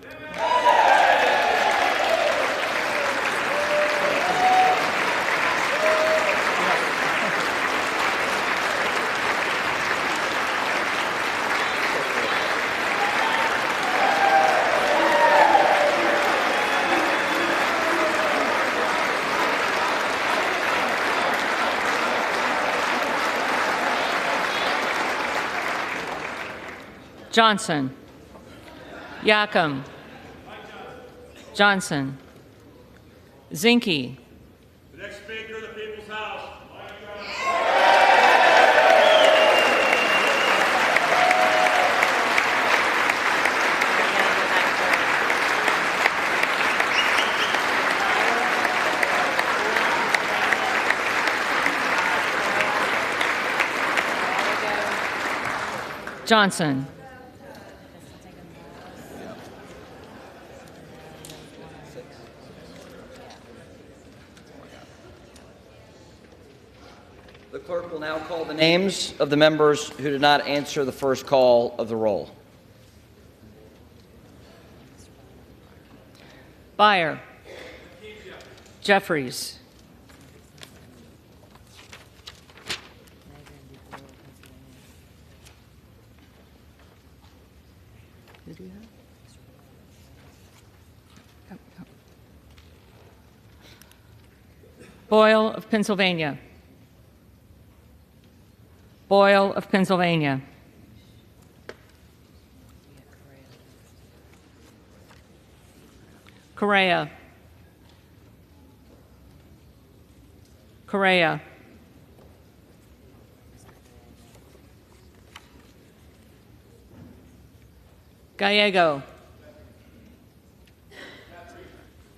Speaker 9: Johnson. Yacom. Johnson. Zinke.
Speaker 5: The next Speaker of the People's House, Mike
Speaker 9: Johnson.
Speaker 1: The clerk will now call the names of the members who did not answer the first call of the roll.
Speaker 9: Byer. Jeffries. Boyle of Pennsylvania. Boyle of Pennsylvania. Correa. Correa. Gallego.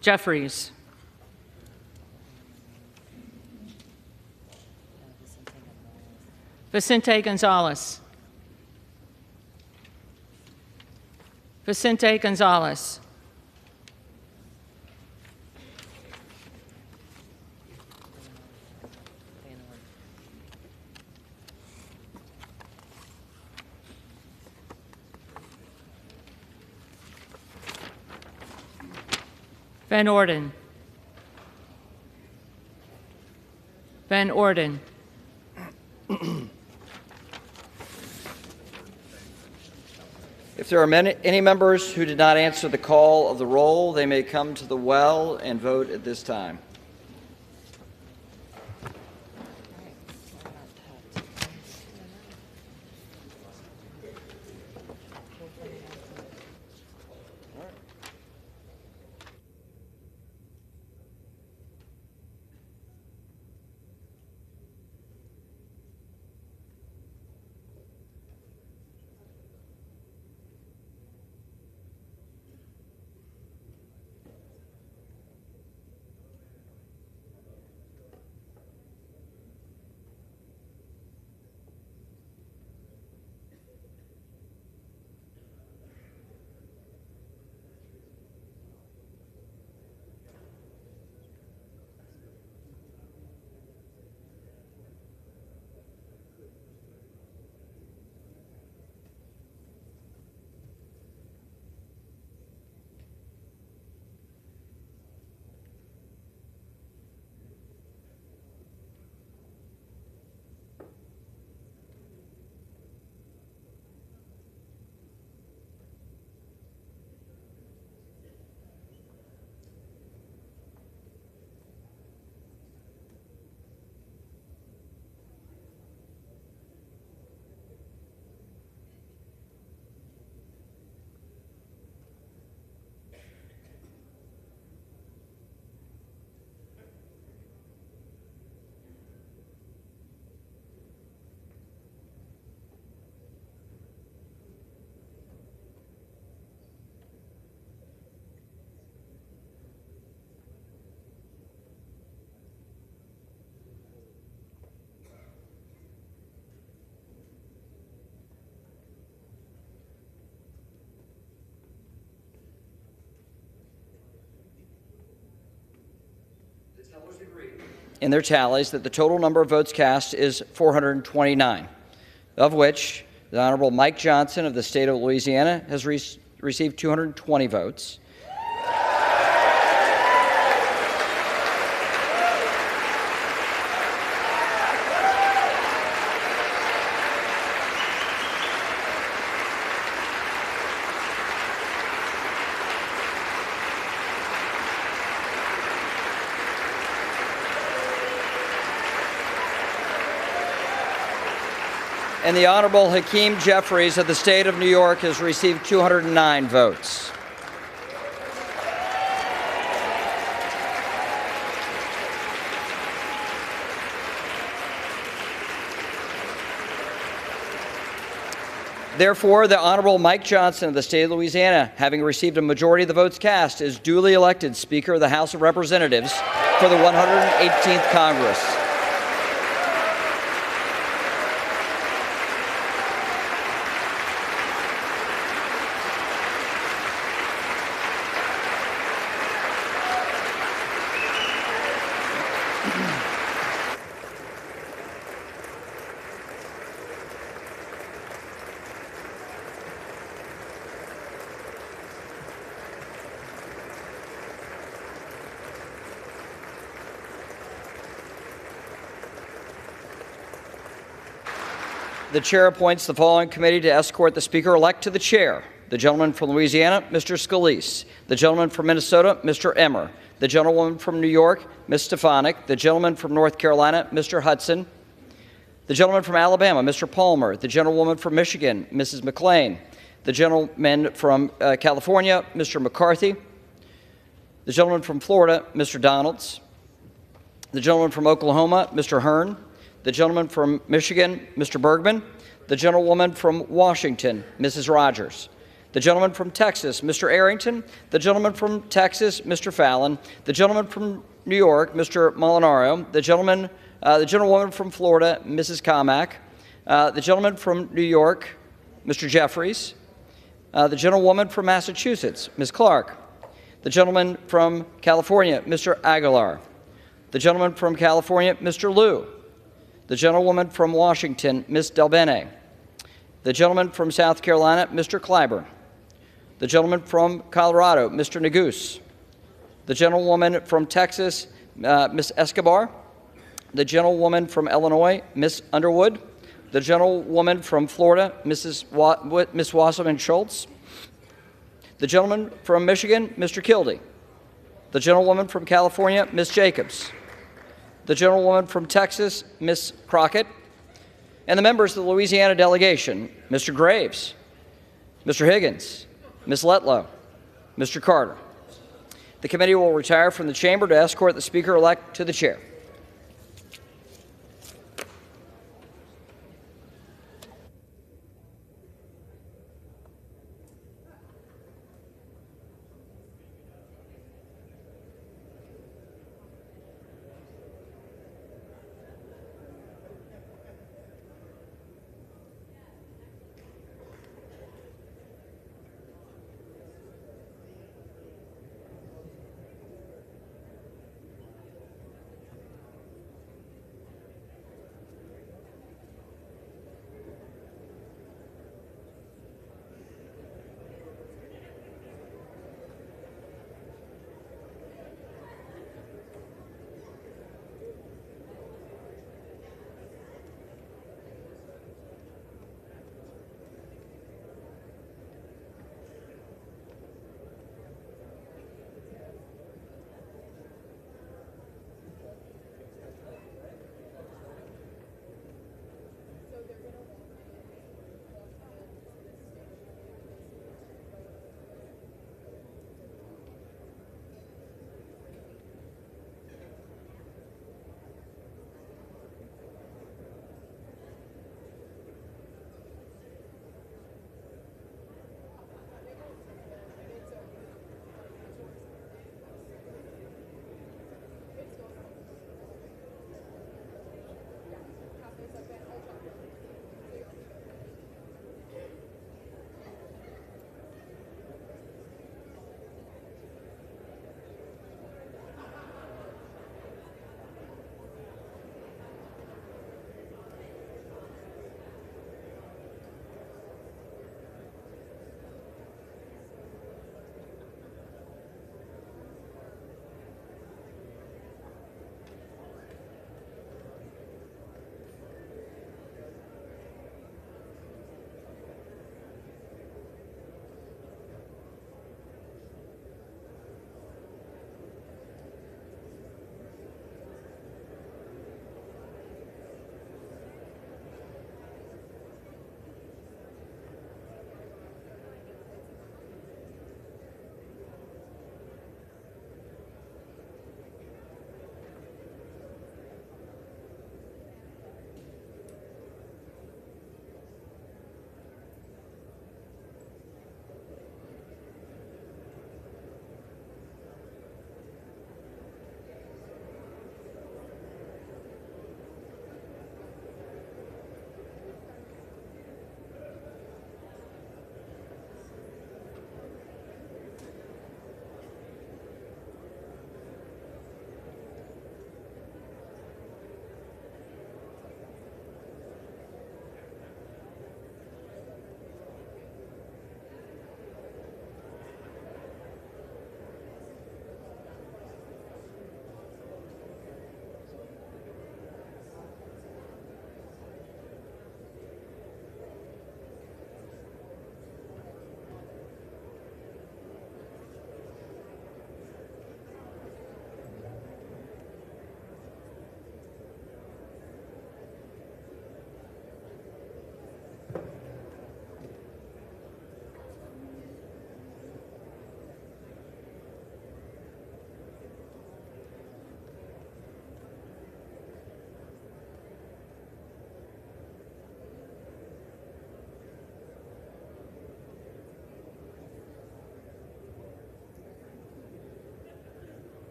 Speaker 9: Jeffries. Vicente Gonzalez. Vicente Gonzalez. Van Orden. Van Orden.
Speaker 1: If there are any members who did not answer the call of the roll, they may come to the well and vote at this time. In their tallies that the total number of votes cast is 429, of which the Honorable Mike Johnson of the state of Louisiana has received 220 votes. And the Honorable Hakeem Jeffries of the state of New York has received 209 votes. Therefore, the Honorable Mike Johnson of the state of Louisiana, having received a majority of the votes cast, is duly elected Speaker of the House of Representatives for the 118th Congress. The chair appoints the following committee to escort the speaker-elect to the chair: the gentleman from Louisiana, Mr. Scalise; the gentleman from Minnesota, Mr. Emmer; the gentlewoman from New York, Ms. Stefanik; the gentleman from North Carolina, Mr. Hudson; the gentleman from Alabama, Mr. Palmer; the gentlewoman from Michigan, Mrs. McClain; the gentleman from California, Mr. McCarthy; the gentleman from Florida, Mr. Donalds; the gentleman from Oklahoma, Mr. Hearn; the gentleman from Michigan, Mr. Bergman; the gentlewoman from Washington, Mrs. Rogers; the gentleman from Texas, Mr. Arrington; the gentleman from Texas, Mr. Fallon; the gentleman from New York, Mr. Molinaro; the gentlewoman from Florida, Mrs. Carmack; the gentleman from New York, Mr. Jeffries; the gentlewoman from Massachusetts, Ms. Clark; the gentleman from California, Mr. Aguilar; the gentleman from California, Mr. Liu; the gentlewoman from Washington, Ms. Delbene; the gentleman from South Carolina, Mr. Clyburn; the gentleman from Colorado, Mr. Neguse; the gentlewoman from Texas, Ms. Escobar, the gentlewoman from Illinois, Ms. Underwood, the gentlewoman from Florida, Ms. Wasserman Schultz, the gentleman from Michigan, Mr. Kildee, the gentlewoman from California, Ms. Jacobs, the gentlewoman from Texas, Ms. Crockett, and the members of the Louisiana delegation, Mr. Graves, Mr. Higgins, Ms. Letlow, Mr. Carter. The committee will retire from the chamber to escort the Speaker-elect to the chair.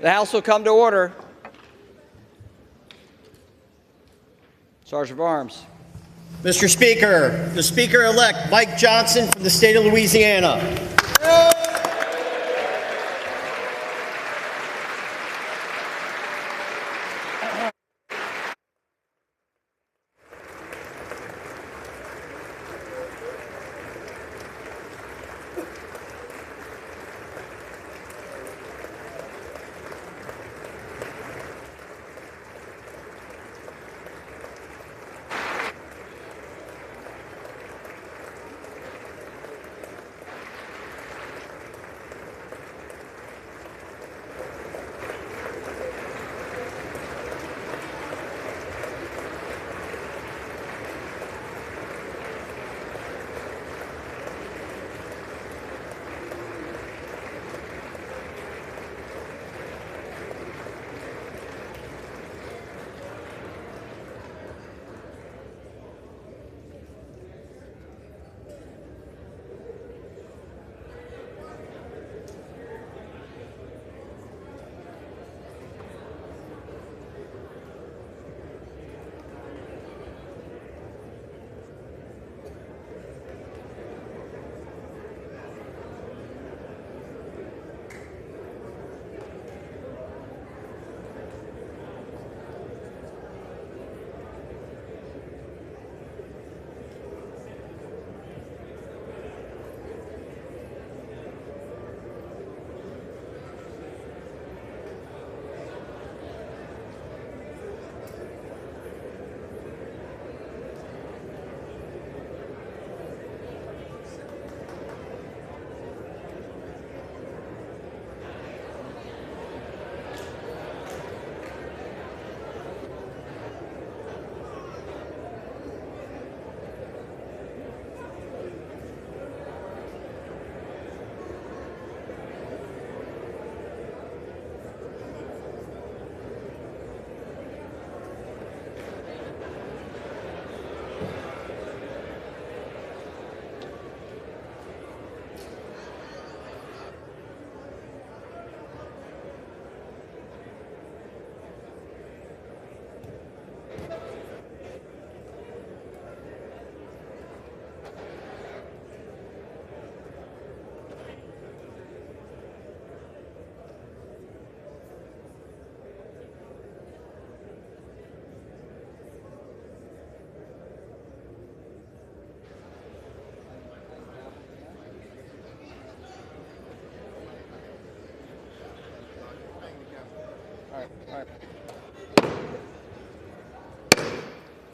Speaker 1: The House will come to order. Sergeant of Arms.
Speaker 11: Mr. Speaker, the Speaker-elect Mike Johnson from the state of Louisiana.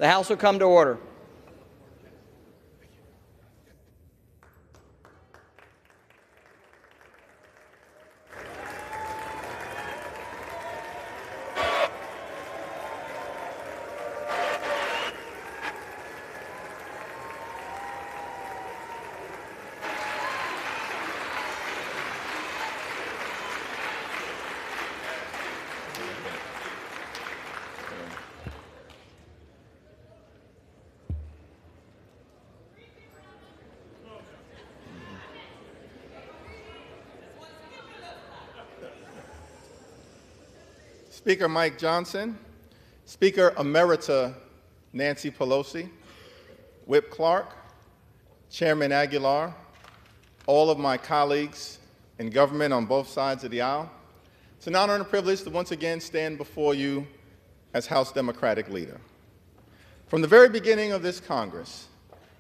Speaker 1: The House will come to order.
Speaker 12: Speaker Mike Johnson, Speaker Emerita Nancy Pelosi, Whip Clark, Chairman Aguilar, all of my colleagues in government on both sides of the aisle, it's an honor and a privilege to once again stand before you as House Democratic leader. From the very beginning of this Congress,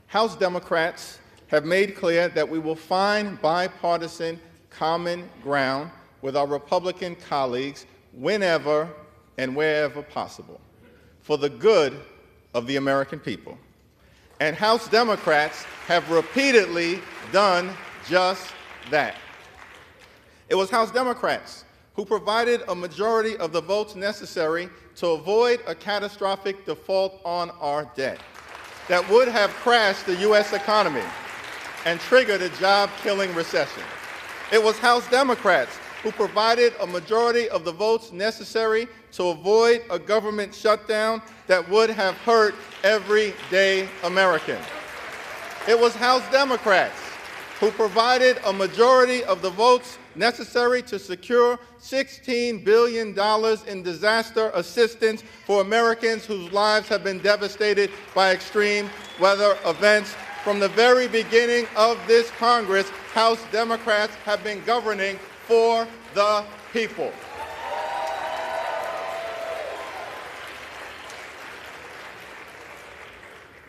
Speaker 12: House Democrats have made clear that we will find bipartisan common ground with our Republican colleagues whenever and wherever possible, for the good of the American people. And House Democrats have repeatedly done just that. It was House Democrats who provided a majority of the votes necessary to avoid a catastrophic default on our debt that would have crashed the U.S. economy and triggered a job-killing recession. It was House Democrats who provided a majority of the votes necessary to avoid a government shutdown that would have hurt everyday American. It was House Democrats who provided a majority of the votes necessary to secure $16 billion in disaster assistance for Americans whose lives have been devastated by extreme weather events. From the very beginning of this Congress, House Democrats have been governing for the people.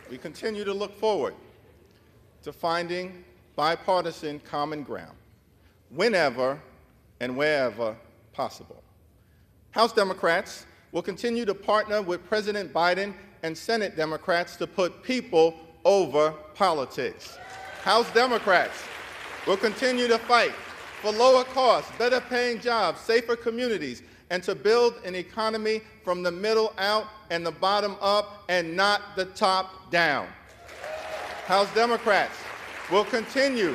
Speaker 12: We continue to look forward to finding bipartisan common ground whenever and wherever possible. House Democrats will continue to partner with President Biden and Senate Democrats to put people over politics. House Democrats will continue to fight for lower costs, better paying jobs, safer communities, and to build an economy from the middle out and the bottom up and not the top down. House Democrats will continue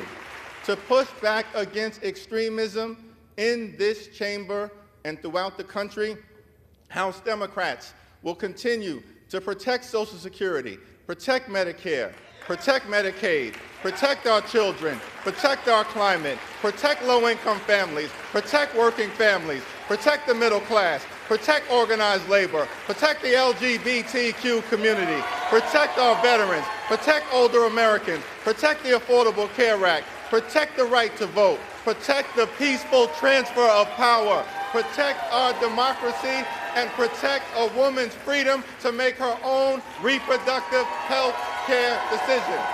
Speaker 12: to push back against extremism in this chamber and throughout the country. House Democrats will continue to protect Social Security, protect Medicare, protect Medicaid, protect our children, protect our climate, protect low-income families, protect working families, protect the middle class, protect organized labor, protect the LGBTQ community, protect our veterans, protect older Americans, protect the Affordable Care Act, protect the right to vote, protect the peaceful transfer of power, protect our democracy, and protect a woman's freedom to make her own reproductive health care decisions.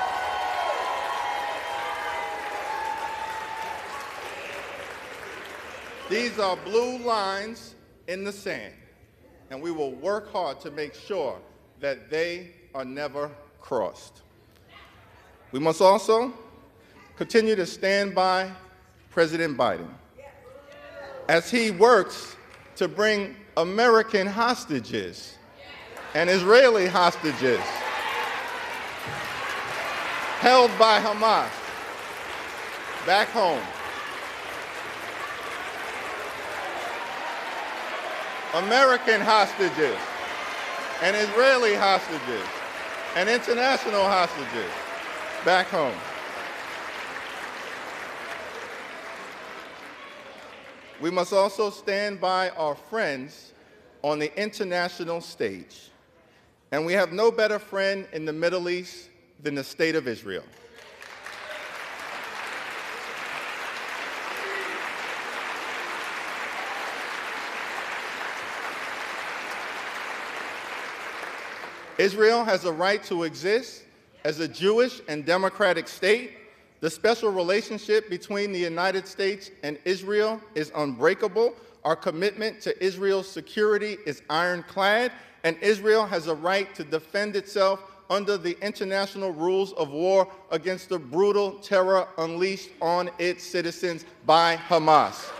Speaker 12: These are blue lines in the sand, and we will work hard to make sure that they are never crossed. We must also continue to stand by President Biden as he works to bring American hostages and Israeli hostages held by Hamas back home. American hostages and Israeli hostages and international hostages back home. We must also stand by our friends on the international stage. And we have no better friend in the Middle East than the State of Israel. Israel has a right to exist as a Jewish and democratic state. The special relationship between the United States and Israel is unbreakable. Our commitment to Israel's security is ironclad, and Israel has a right to defend itself under the international rules of war against the brutal terror unleashed on its citizens by Hamas.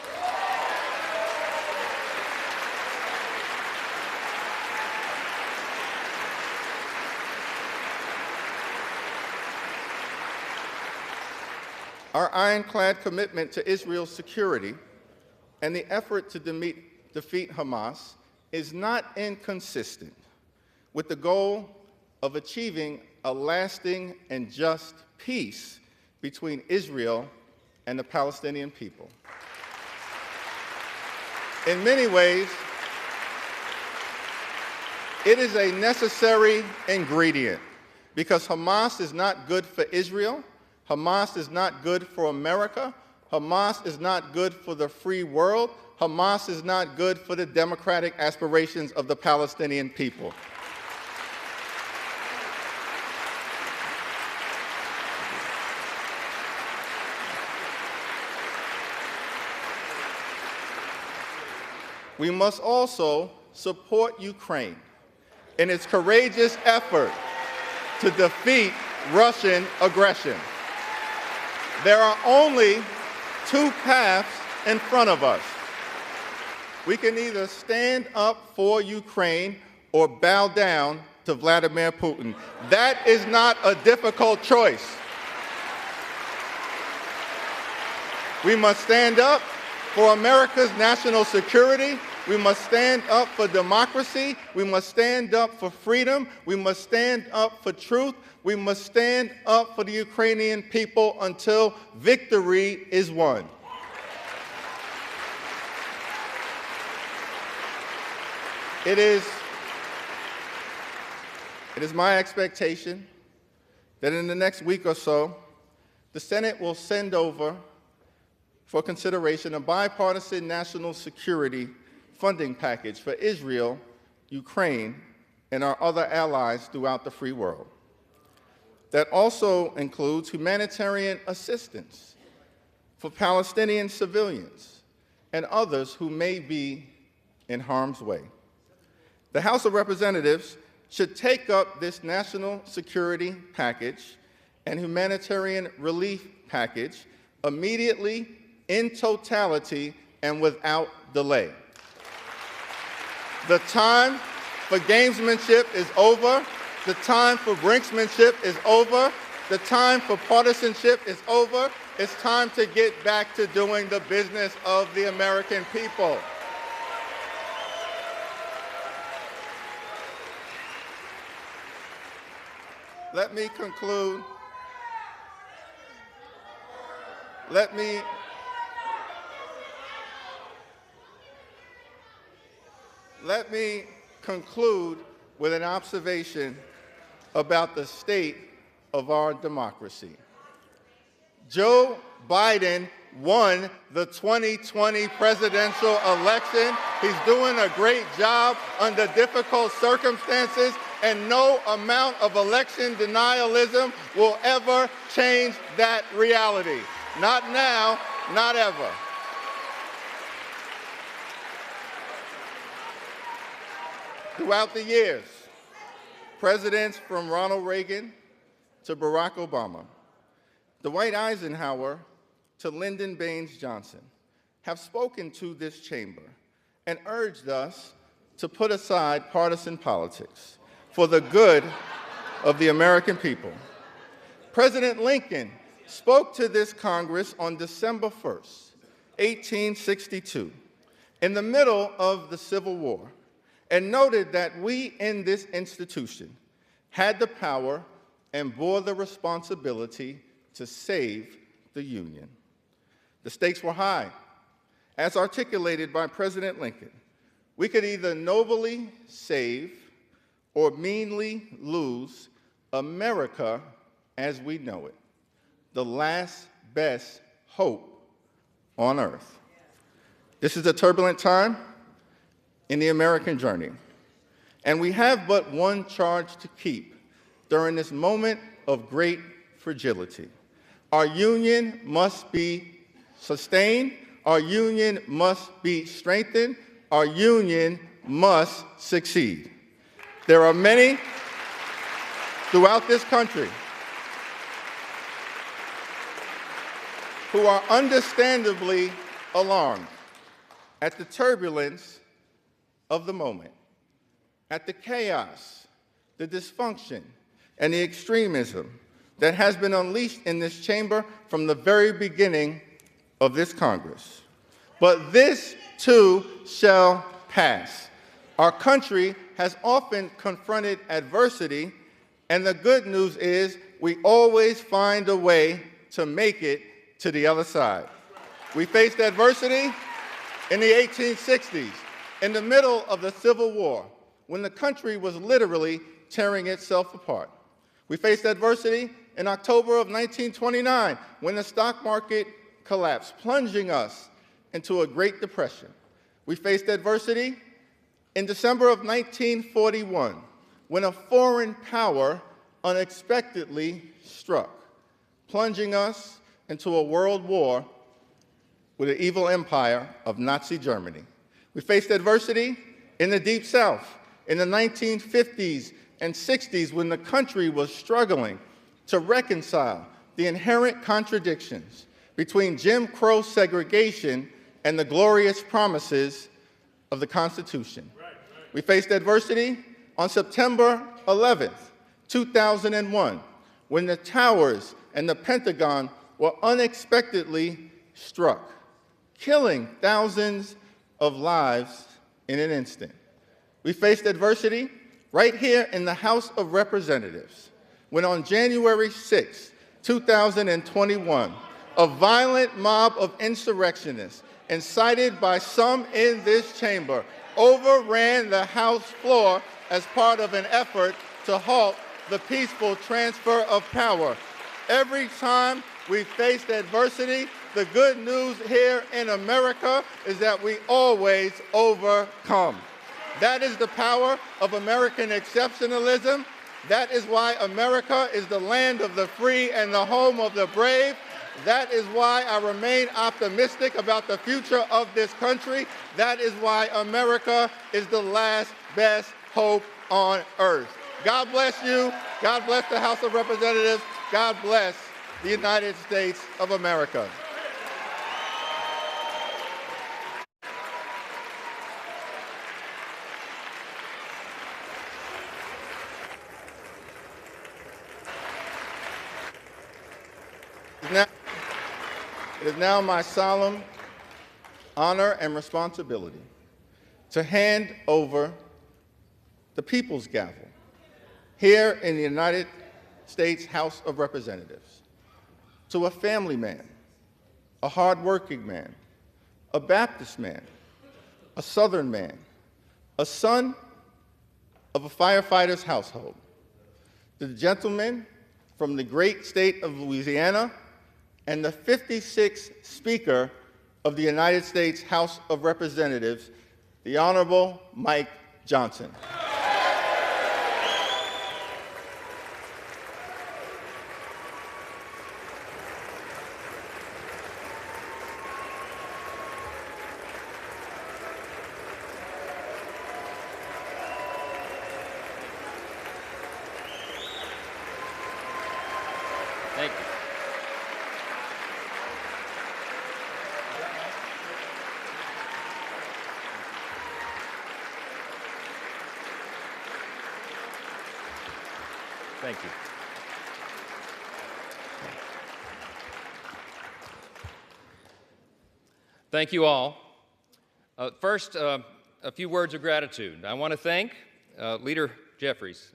Speaker 12: Our ironclad commitment to Israel's security and the effort to defeat Hamas is not inconsistent with the goal of achieving a lasting and just peace between Israel and the Palestinian people. In many ways, it is a necessary ingredient because Hamas is not good for Israel. Hamas is not good for America. Hamas is not good for the free world. Hamas is not good for the democratic aspirations of the Palestinian people. We must also support Ukraine in its courageous effort to defeat Russian aggression. There are only two paths in front of us. We can either stand up for Ukraine or bow down to Vladimir Putin. That is not a difficult choice. We must stand up for America's national security We must stand up for democracy. We must stand up for freedom. We must stand up for truth. We must stand up for the Ukrainian people until victory is won. It is my expectation that in the next week or so, the Senate will send over for consideration a bipartisan national security funding package for Israel, Ukraine, and our other allies throughout the free world. That also includes humanitarian assistance for Palestinian civilians and others who may be in harm's way. The House of Representatives should take up this national security package and humanitarian relief package immediately, in totality, and without delay. The time for gamesmanship is over. The time for brinksmanship is over. The time for partisanship is over. It's time to get back to doing the business of the American people. Let me conclude. Let me conclude with an observation about the state of our democracy. Joe Biden won the 2020 presidential election. He's doing a great job under difficult circumstances, and no amount of election denialism will ever change that reality. Not now, not ever. Throughout the years, presidents from Ronald Reagan to Barack Obama, Dwight Eisenhower to Lyndon Baines Johnson have spoken to this chamber and urged us to put aside partisan politics for the good of the American people. President Lincoln spoke to this Congress on December 1st, 1862, in the middle of the Civil War, and noted that we in this institution had the power and bore the responsibility to save the Union. The stakes were high. As articulated by President Lincoln, we could either nobly save or meanly lose America as we know it, the last best hope on earth. This is a turbulent time in the American journey, and we have but one charge to keep during this moment of great fragility. Our union must be sustained. Our union must be strengthened. Our union must succeed. There are many throughout this country who are understandably alarmed at the turbulence of the moment, at the chaos, the dysfunction, and the extremism that has been unleashed in this chamber from the very beginning of this Congress. But this too shall pass. Our country has often confronted adversity, and the good news is we always find a way to make it to the other side. We faced adversity in the 1860s, in the middle of the Civil War, when the country was literally tearing itself apart. We faced adversity in October of 1929, when the stock market collapsed, plunging us into a Great Depression. We faced adversity in December of 1941, when a foreign power unexpectedly struck, plunging us into a world war with the evil empire of Nazi Germany. We faced adversity in the Deep South in the 1950s and 60s, when the country was struggling to reconcile the inherent contradictions between Jim Crow segregation and the glorious promises of the Constitution. We faced adversity on September 11th, 2001, when the towers and the Pentagon were unexpectedly struck, killing thousands of lives in an instant. We faced adversity right here in the House of Representatives when on January 6, 2021, a violent mob of insurrectionists, incited by some in this chamber, overran the House floor as part of an effort to halt the peaceful transfer of power. Every time we faced adversity, the good news here in America is that we always overcome. That is the power of American exceptionalism. That is why America is the land of the free and the home of the brave. That is why I remain optimistic about the future of this country. That is why America is the last best hope on earth. God bless you. God bless the House of Representatives. God bless the United States of America. It is now my solemn honor and responsibility to hand over the People's Gavel here in the United States House of Representatives to a family man, a hardworking man, a Baptist man, a Southern man, a son of a firefighter's household, the gentleman from the great state of Louisiana and the 56th Speaker of the United States House of Representatives, the Honorable Mike Johnson.
Speaker 6: Thank you. Thank you. Thank you all. First, a few words of gratitude. I want to thank Leader Jeffries.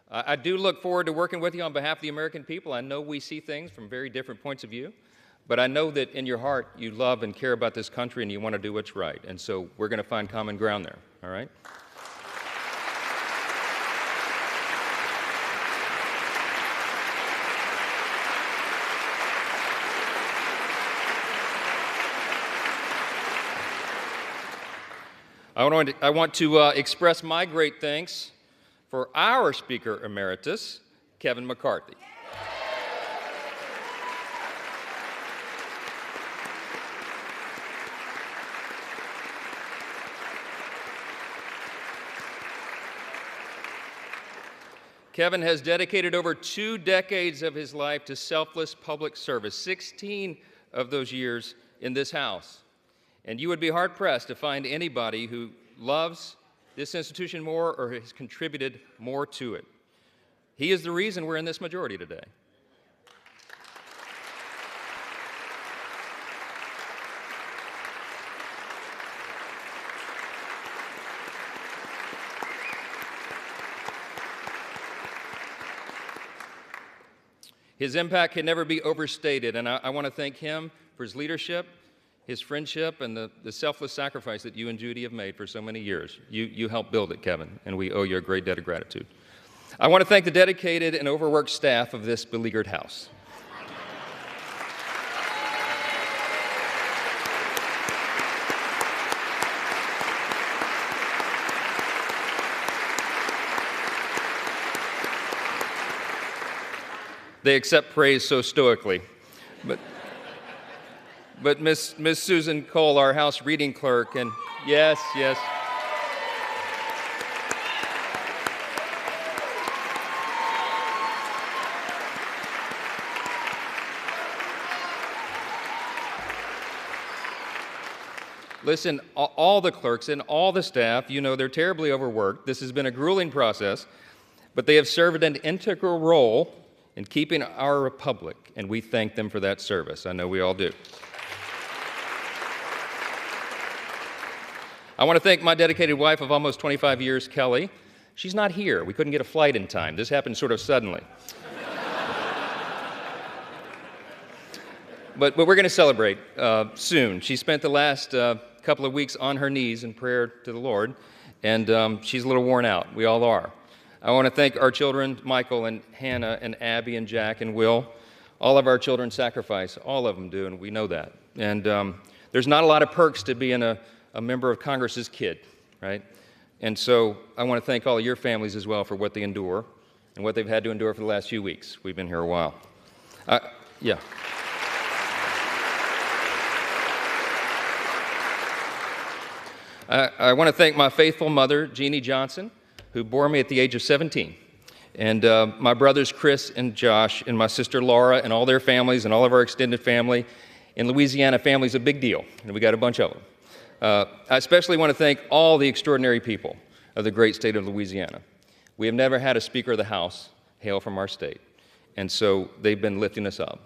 Speaker 6: I do look forward to working with you on behalf of the American people. I know we see things from very different points of view, but I know that in your heart you love and care about this country and you want to do what's right. And so we're going to find common ground there, all right? I want to express my great thanks for our Speaker Emeritus, Kevin McCarthy. Kevin has dedicated over 2 decades of his life to selfless public service, 16 of those years in this House. And you would be hard-pressed to find anybody who loves this institution more or has contributed more to it. He is the reason we're in this majority today. His impact can never be overstated, and I want to thank him for his leadership, his friendship, and the selfless sacrifice that you and Judy have made for so many years. You helped build it, Kevin, and we owe you a great debt of gratitude. I want to thank the dedicated and overworked staff of this beleaguered House. They accept praise so stoically. But Miss Susan Cole, our House reading clerk, and yes. Listen, all the clerks and all the staff, you know they're terribly overworked. This has been a grueling process, but they have served an integral role in keeping our republic, and we thank them for that service. I know we all do. I want to thank my dedicated wife of almost 25 years, Kelly. She's not here. We couldn't get a flight in time. This happened sort of suddenly. But we're going to celebrate soon. She spent the last couple of weeks on her knees in prayer to the Lord, and she's a little worn out. We all are. I want to thank our children, Michael and Hannah and Abby and Jack and Will. All of our children sacrifice. All of them do, and we know that. And there's not a lot of perks to being a member of Congress's kid, right? And so I want to thank all of your families as well for what they endure and what they've had to endure for the last few weeks. We've been here a while. Yeah. I want to thank my faithful mother, Jeannie Johnson, who bore me at the age of 17, and my brothers Chris and Josh, and my sister Laura, and all their families, and all of our extended family. In Louisiana, family's a big deal, and we got a bunch of them. I especially want to thank all the extraordinary people of the great state of Louisiana. We have never had a Speaker of the House hail from our state, and so they've been lifting us up.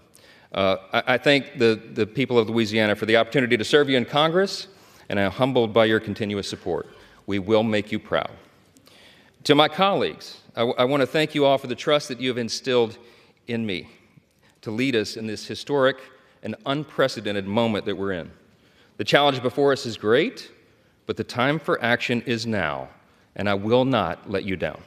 Speaker 6: I thank the people of Louisiana for the opportunity to serve you in Congress, and I'm humbled by your continuous support. We will make you proud. To my colleagues, I want to thank you all for the trust that you have instilled in me to lead us in this historic and unprecedented moment that we're in. The challenge before us is great, but the time for action is now, and I will not let you down.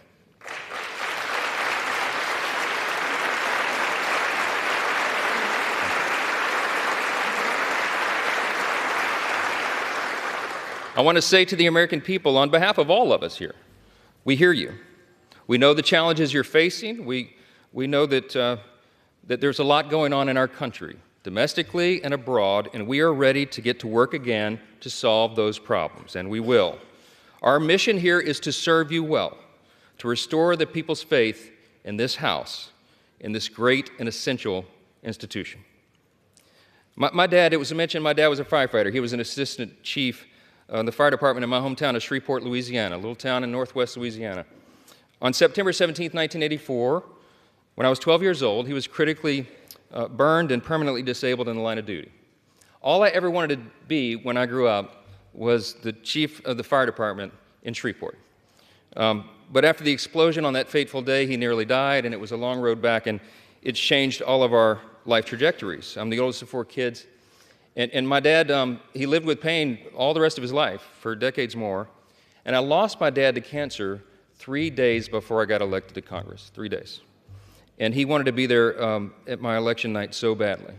Speaker 6: I want to say to the American people, on behalf of all of us here, we hear you. We know the challenges you're facing. We know that there's a lot going on in our country, domestically and abroad, and we are ready to get to work again to solve those problems, and we will. Our mission here is to serve you well, to restore the people's faith in this House, in this great and essential institution. My dad, it was mentioned, my dad was a firefighter. He was an assistant chief in the fire department in my hometown of Shreveport, Louisiana, a little town in northwest Louisiana. On September 17, 1984, when I was 12 years old, he was critically burned and permanently disabled in the line of duty. All I ever wanted to be when I grew up was the chief of the fire department in Shreveport. But after the explosion on that fateful day, he nearly died, and it was a long road back, and it changed all of our life trajectories. I'm the oldest of 4 kids. And my dad, he lived with pain all the rest of his life for decades more. And I lost my dad to cancer 3 days before I got elected to Congress, 3 days. And he wanted to be there at my election night so badly.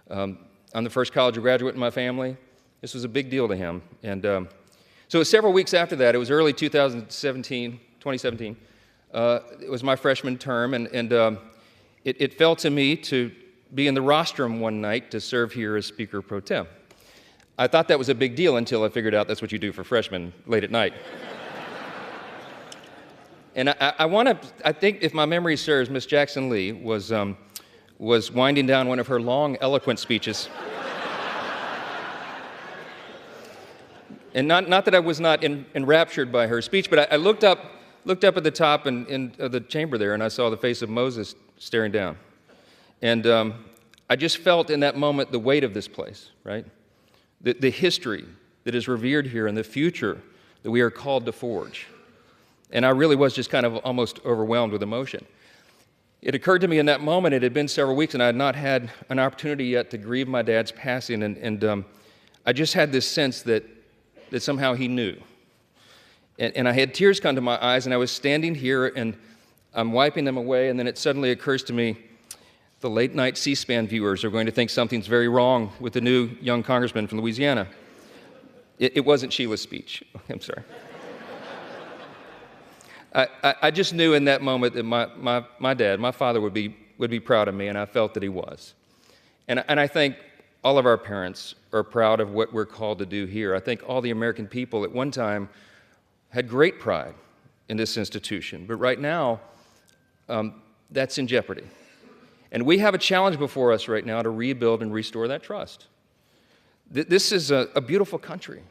Speaker 6: I'm the first college graduate in my family. This was a big deal to him. And so several weeks after that, it was early 2017. It was my freshman term, and it fell to me to be in the rostrum one night to serve here as Speaker Pro Tem. I thought that was a big deal until I figured out that's what you do for freshmen late at night. And I think if my memory serves, Miss Jackson Lee was winding down one of her long, eloquent speeches. And not that I was not enraptured by her speech, but I looked up at the top of the chamber there, and I saw the face of Moses staring down. And I just felt in that moment the weight of this place, right? The history that is revered here and the future that we are called to forge. And I really was just kind of almost overwhelmed with emotion. It occurred to me in that moment, it had been several weeks, and I had not had an opportunity yet to grieve my dad's passing, and I just had this sense that somehow he knew. And I had tears come to my eyes, and I was standing here, and I'm wiping them away, and then it suddenly occurs to me, the late-night C-SPAN viewers are going to think something's very wrong with the new young congressman from Louisiana. It wasn't Sheila's speech. I'm sorry. I just knew in that moment that my dad, my father, would be proud of me, and I felt that he was. And I think all of our parents are proud of what we're called to do here. I think all the American people at one time had great pride in this institution, but right now, that's in jeopardy. And we have a challenge before us right now to rebuild and restore that trust. This is a beautiful country.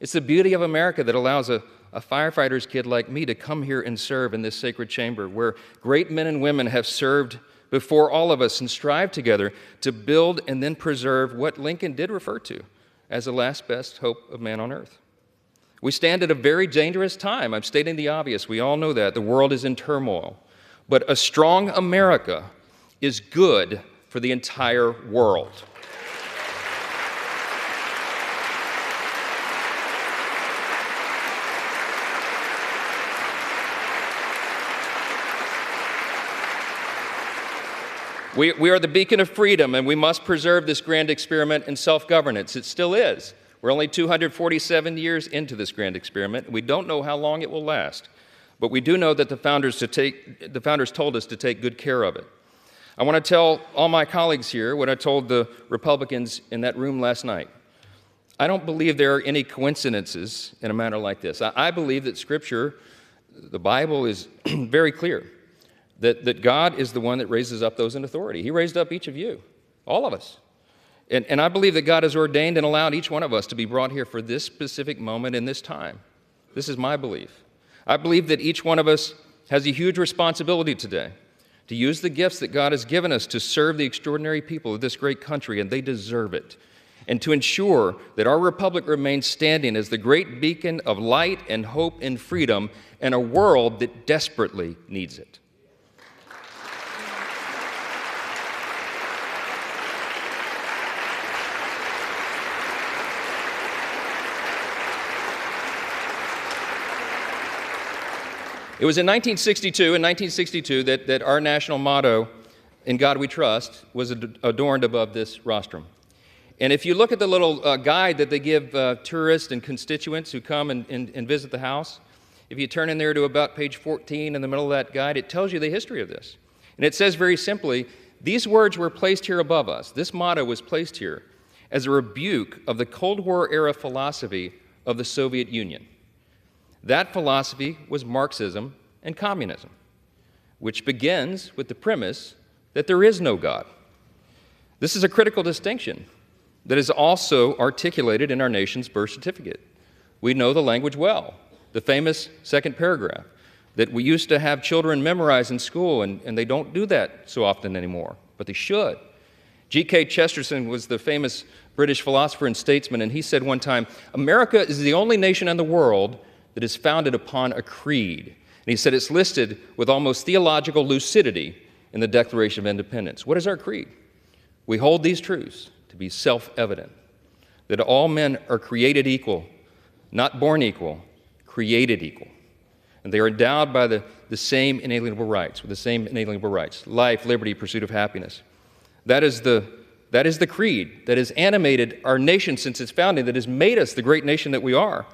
Speaker 6: It's the beauty of America that allows a firefighter's kid like me to come here and serve in this sacred chamber where great men and women have served before all of us and strive together to build and then preserve what Lincoln did refer to as the last best hope of man on earth. We stand at a very dangerous time. I'm stating the obvious. We all know that. The world is in turmoil. But a strong America is good for the entire world. We are the beacon of freedom, and we must preserve this grand experiment in self-governance. It still is. We're only 247 years into this grand experiment. We don't know how long it will last, but we do know that the founders told us to take good care of it. I want to tell all my colleagues here what I told the Republicans in that room last night. I don't believe there are any coincidences in a matter like this. I believe that Scripture, the Bible, is very clear. That God is the one that raises up those in authority. He raised up each of you, all of us. And I believe that God has ordained and allowed each one of us to be brought here for this specific moment in this time. This is my belief. I believe that each one of us has a huge responsibility today to use the gifts that God has given us to serve the extraordinary people of this great country, and they deserve it, and to ensure that our republic remains standing as the great beacon of light and hope and freedom in a world that desperately needs it. It was in 1962 that our national motto, "In God We Trust," was adorned above this rostrum. And if you look at the little guide that they give tourists and constituents who come and visit the house, if you turn in there to about page 14 in the middle of that guide, it tells you the history of this. And it says very simply, these words were placed here above us. This motto was placed here as a rebuke of the Cold War era philosophy of the Soviet Union. That philosophy was Marxism and communism, which begins with the premise that there is no God. This is a critical distinction that is also articulated in our nation's birth certificate. We know the language well, the famous second paragraph, that we used to have children memorize in school, and they don't do that so often anymore, but they should. G.K. Chesterton was the famous British philosopher and statesman, and he said one time, "America is the only nation in the world that is founded upon a creed." And he said it's listed with almost theological lucidity in the Declaration of Independence. What is our creed? We hold these truths to be self-evident, that all men are created equal, not born equal, created equal. And they are endowed by the same inalienable rights, with the same inalienable rights: life, liberty, pursuit of happiness. That is the creed that has animated our nation since its founding, that has made us the great nation that we are.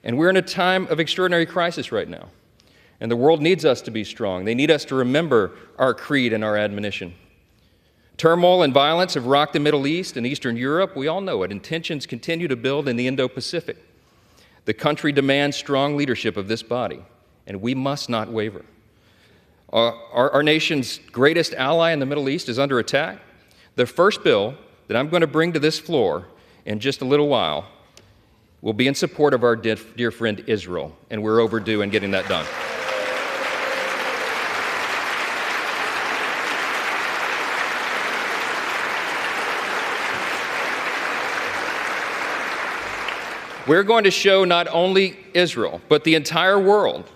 Speaker 6: And we're in a time of extraordinary crisis right now. And the world needs us to be strong. They need us to remember our creed and our admonition. Turmoil and violence have rocked the Middle East and Eastern Europe. We all know it. And tensions continue to build in the Indo-Pacific. The country demands strong leadership of this body, and we must not waver. Our nation's greatest ally in the Middle East is under attack. The first bill that I'm going to bring to this floor in just a little while will be in support of our dear friend Israel, and we're overdue in getting that done. We're going to show not only Israel, but the entire world,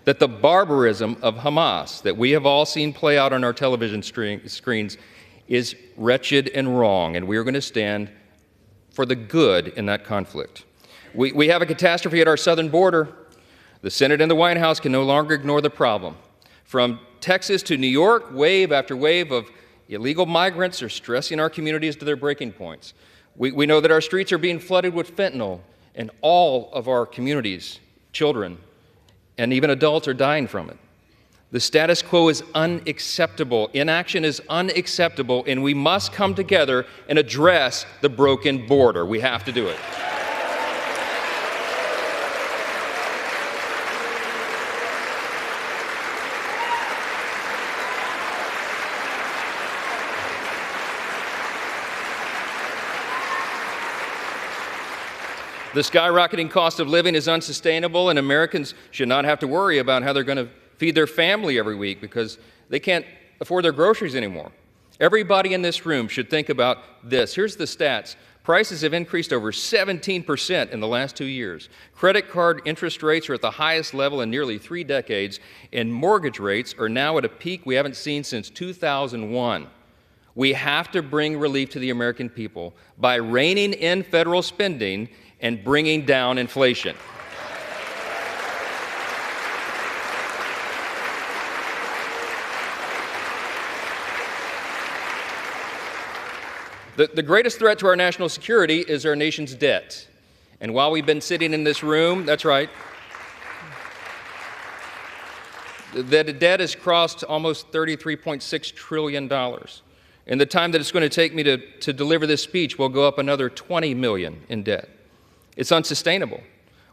Speaker 6: that the barbarism of Hamas that we have all seen play out on our television screens is wretched and wrong, and we are going to stand for the good in that conflict. We have a catastrophe at our southern border. The Senate and the White House can no longer ignore the problem. From Texas to New York, wave after wave of illegal migrants are stressing our communities to their breaking points. We know that our streets are being flooded with fentanyl, and all of our communities, children, and even adults are dying from it. The status quo is unacceptable. Inaction is unacceptable, and we must come together and address the broken border. We have to do it. The skyrocketing cost of living is unsustainable, and Americans should not have to worry about how they're going to feed their family every week because they can't afford their groceries anymore. Everybody in this room should think about this. Here's the stats. Prices have increased over 17% in the last 2 years. Credit card interest rates are at the highest level in nearly 3 decades, and mortgage rates are now at a peak we haven't seen since 2001. We have to bring relief to the American people by reining in federal spending and bringing down inflation. The greatest threat to our national security is our nation's debt. And while we've been sitting in this room, that's right, the debt has crossed almost $33.6 trillion. In the time that it's going to take me to deliver this speech, we'll go up another $20 million in debt. It's unsustainable.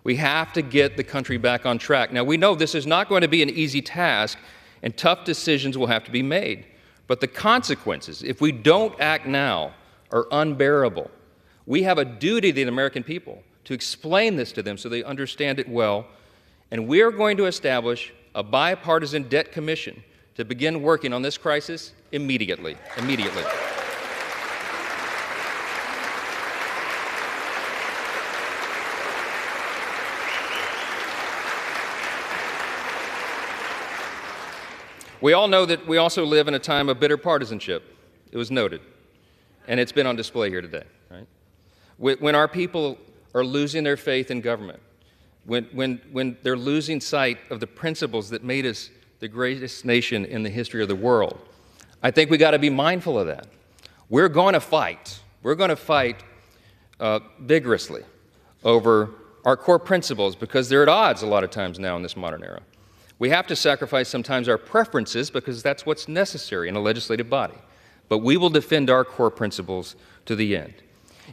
Speaker 6: We have to get the country back on track. Now, we know this is not going to be an easy task, and tough decisions will have to be made. But the consequences, if we don't act now, are unbearable. We have a duty to the American people to explain this to them so they understand it well, and we are going to establish a bipartisan debt commission to begin working on this crisis immediately. We all know that we also live in a time of bitter partisanship. It was noted. And it's been on display here today, right? When our people are losing their faith in government, when they're losing sight of the principles that made us the greatest nation in the history of the world, I think we got to be mindful of that. We're going to fight. We're going to fight vigorously over our core principles because they're at odds a lot of times now in this modern era. We have to sacrifice sometimes our preferences because that's what's necessary in a legislative body. But we will defend our core principles to the end.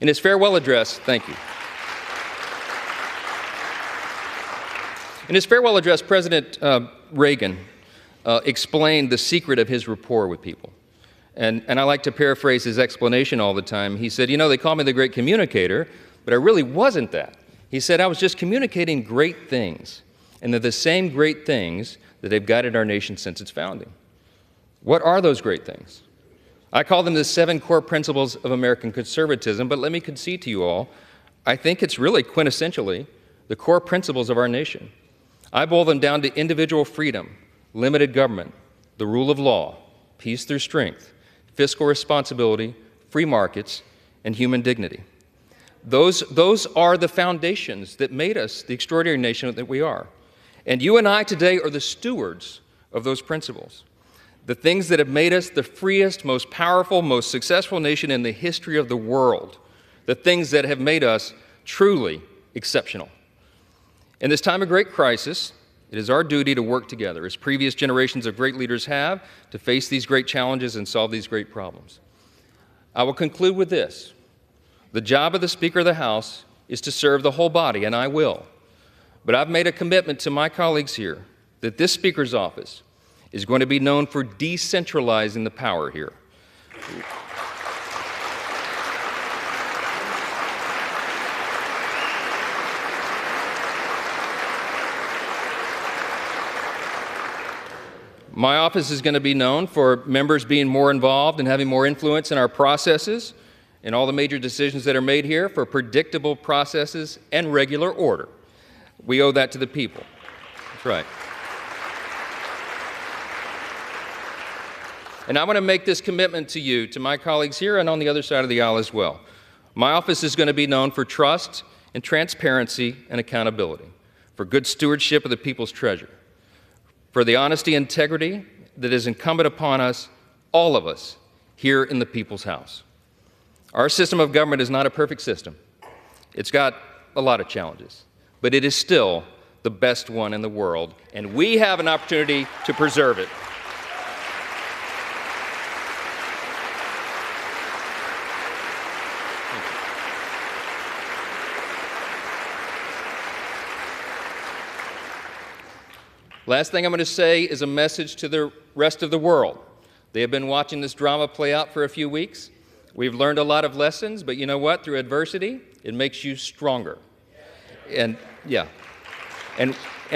Speaker 6: In his farewell address, thank you. In his farewell address, President Reagan explained the secret of his rapport with people. And I like to paraphrase his explanation all the time. He said, you know, they call me the great communicator, but I really wasn't that. He said, I was just communicating great things, and they're the same great things that have guided our nation since its founding. What are those great things? I call them the 7 core principles of American conservatism, but let me concede to you all, I think it's really quintessentially the core principles of our nation. I boil them down to individual freedom, limited government, the rule of law, peace through strength, fiscal responsibility, free markets, and human dignity. Those are the foundations that made us the extraordinary nation that we are. And you and I today are the stewards of those principles. The things that have made us the freest, most powerful, most successful nation in the history of the world. The things that have made us truly exceptional. In this time of great crisis, it is our duty to work together, as previous generations of great leaders have, to face these great challenges and solve these great problems. I will conclude with this. The job of the Speaker of the House is to serve the whole body, and I will. But I've made a commitment to my colleagues here that this Speaker's office is going to be known for decentralizing the power here. My office is going to be known for members being more involved and having more influence in our processes and all the major decisions that are made here, for predictable processes and regular order. We owe that to the people. That's right. And I want to make this commitment to you, to my colleagues here and on the other side of the aisle as well. My office is going to be known for trust and transparency and accountability, for good stewardship of the people's treasure, for the honesty and integrity that is incumbent upon us, all of us, here in the People's House. Our system of government is not a perfect system. It's got a lot of challenges, but it is still the best one in the world, and we have an opportunity to preserve it. Last thing I'm going to say is a message to the rest of the world. They have been watching this drama play out for a few weeks. We've learned a lot of lessons, but you know what? Through adversity, it makes you stronger. And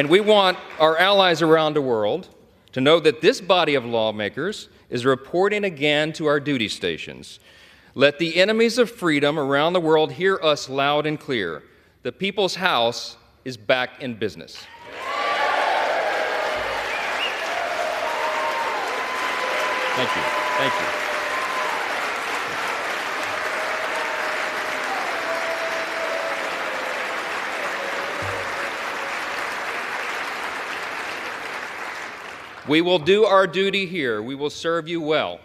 Speaker 6: we want our allies around the world to know that this body of lawmakers is reporting again to our duty stations Let the enemies of freedom around the world hear us loud and clear. The People's House is back in business. Thank you. Thank you. We will do our duty here. We will serve you well.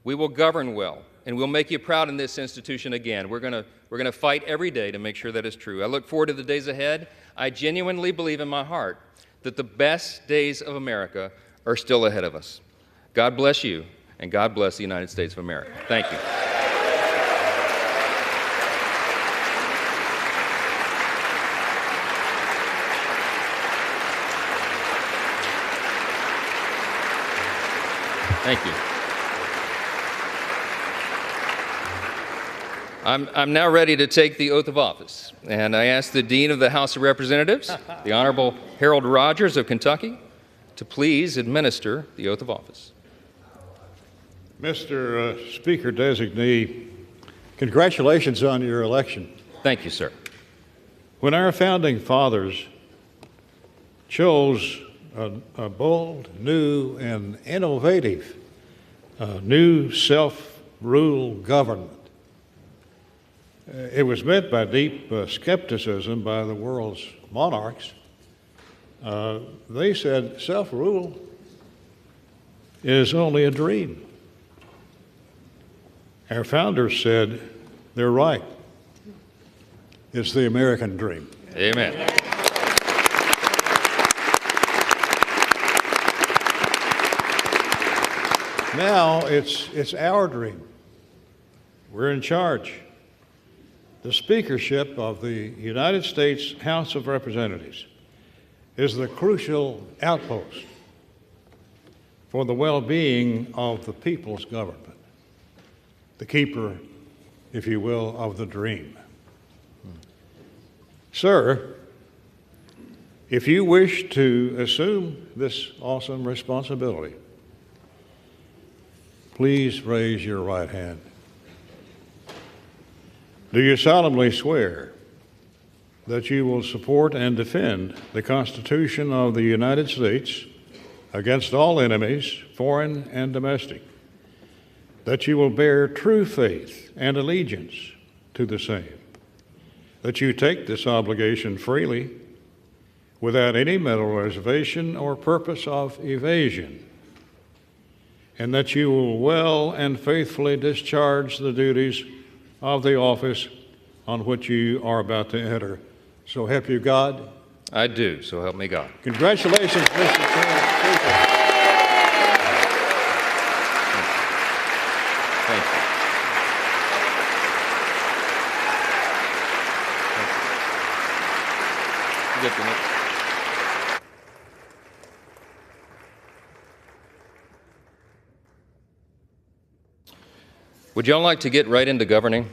Speaker 6: We will govern well, and we'll make you proud in this institution again. We're going to fight every day to make sure that is true. I look forward to the days ahead. I genuinely believe in my heart that the best days of America are still ahead of us. God bless you, and God bless the United States of America. Thank you. Thank you. I'm now ready to take the oath of office, and I ask the Dean of the House of Representatives, the Honorable Harold Rogers of Kentucky, to please administer the oath of office.
Speaker 13: Mr. Speaker Designee, congratulations on your election.
Speaker 6: Thank you, sir.
Speaker 13: When our founding fathers chose a bold, new, and innovative new self-rule government, it was met by deep skepticism by the world's monarchs. They said self-rule is only a dream. Our founders said they're right. It's the American dream.
Speaker 6: Amen.
Speaker 13: Now it's our dream. We're in charge. The speakership of the United States House of Representatives is the crucial outpost for the well-being of the people's government, the keeper, if you will, of the dream. Sir, if you wish to assume this awesome responsibility, please raise your right hand. Do you solemnly swear that you will support and defend the Constitution of the United States against all enemies, foreign and domestic, that you will bear true faith and allegiance to the same, that you take this obligation freely without any mental reservation or purpose of evasion, and that you will well and faithfully discharge the duties of the office on which you are about to enter. So help you God?
Speaker 6: I do, so help me God.
Speaker 13: Congratulations, Mr. Speaker.
Speaker 6: Thank you. You get the next. Would y'all like to get right into governing?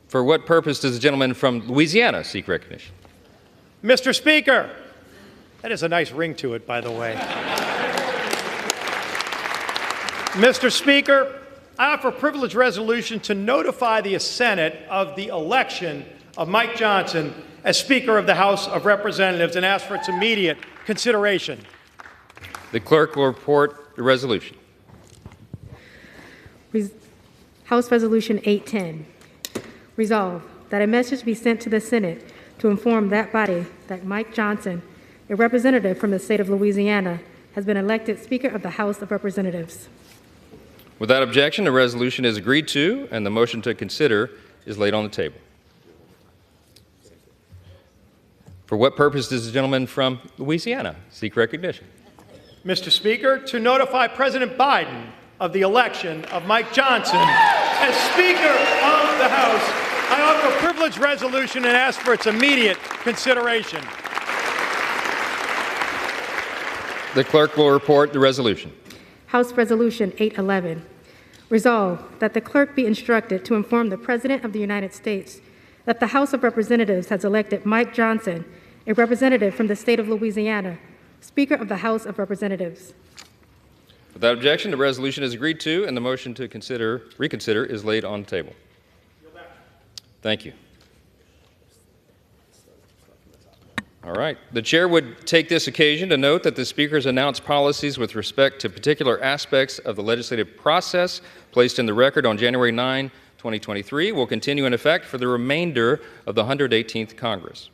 Speaker 6: For what purpose does the gentleman from Louisiana seek recognition?
Speaker 14: Mr. Speaker, that is a nice ring to it, by the way. Mr. Speaker, I offer a privileged resolution to notify the Senate of the election of Mike Johnson as Speaker of the House of Representatives and ask for its immediate consideration.
Speaker 6: The clerk will report the resolution.
Speaker 15: House Resolution 810. Resolve that a message be sent to the Senate to inform that body that Mike Johnson, a representative from the state of Louisiana, has been elected Speaker of the House of Representatives.
Speaker 6: Without objection, the resolution is agreed to, and the motion to consider is laid on the table. For what purpose does the gentleman from Louisiana seek recognition?
Speaker 14: Mr. Speaker, to notify President Biden of the election of Mike Johnson as Speaker of the House, I offer a privileged resolution and ask for its immediate consideration.
Speaker 6: The clerk will report the resolution.
Speaker 15: House Resolution 811. Resolve that the clerk be instructed to inform the President of the United States that the House of Representatives has elected Mike Johnson, a representative from the state of Louisiana, Speaker of the House of Representatives.
Speaker 6: Without objection, the resolution is agreed to, and the motion to reconsider is laid on the table. Thank you. All right. The chair would take this occasion to note that the Speaker's announced policies with respect to particular aspects of the legislative process placed in the record on January 9, 2023 will continue in effect for the remainder of the 118th Congress.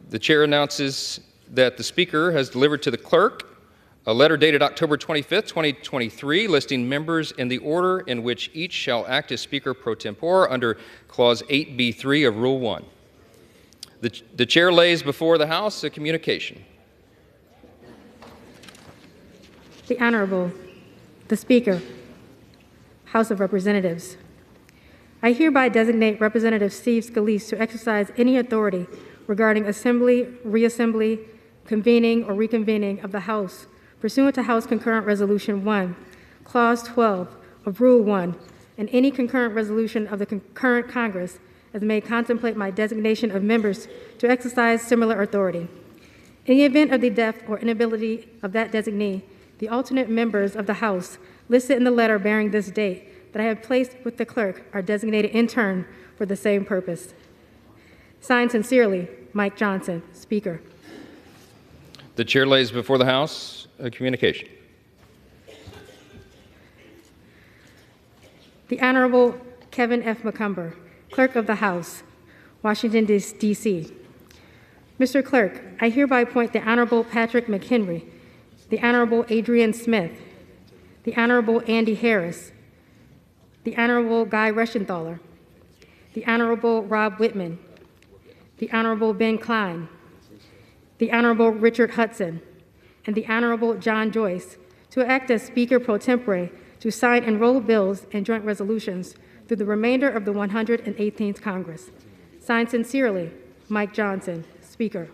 Speaker 6: The chair announces that the Speaker has delivered to the clerk a letter dated October 25, 2023, listing members in the order in which each shall act as Speaker pro tempore under Clause 8B3 of Rule 1. The chair lays before the House a communication.
Speaker 15: The Honorable, the Speaker, House of Representatives. I hereby designate Representative Steve Scalise to exercise any authority regarding assembly, reassembly, convening, or reconvening of the House pursuant to House Concurrent Resolution 1, Clause 12 of Rule 1, and any concurrent resolution of the concurrent Congress as may contemplate my designation of members to exercise similar authority. In the event of the death or inability of that designee, the alternate members of the House listed in the letter bearing this date that I have placed with the clerk are designated in turn for the same purpose. Signed sincerely, Mike Johnson, Speaker.
Speaker 6: The chair lays before the House a communication.
Speaker 15: The Honorable Kevin F. McCumber, Clerk of the House, Washington, D.C. Mr. Clerk, I hereby appoint the Honorable Patrick McHenry, the Honorable Adrian Smith, the Honorable Andy Harris, the Honorable Guy Reschenthaler, the Honorable Rob Whitman, the Honorable Ben Klein, the Honorable Richard Hudson, and the Honorable John Joyce to act as Speaker pro tempore to sign and roll bills and joint resolutions through the remainder of the 118th Congress. Signed sincerely, Mike Johnson, Speaker.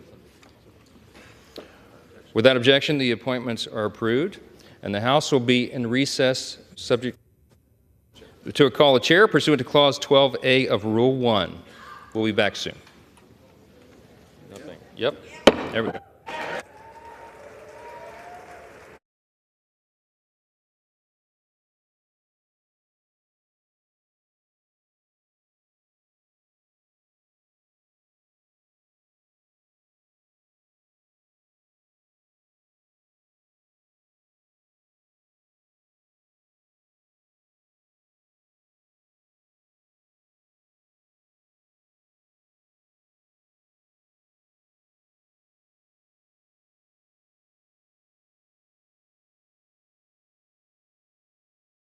Speaker 6: Without objection, the appointments are approved, and the House will be in recess subject to a call of chair pursuant to Clause 12A of Rule 1. We'll be back soon. Nothing. Yep. There we go.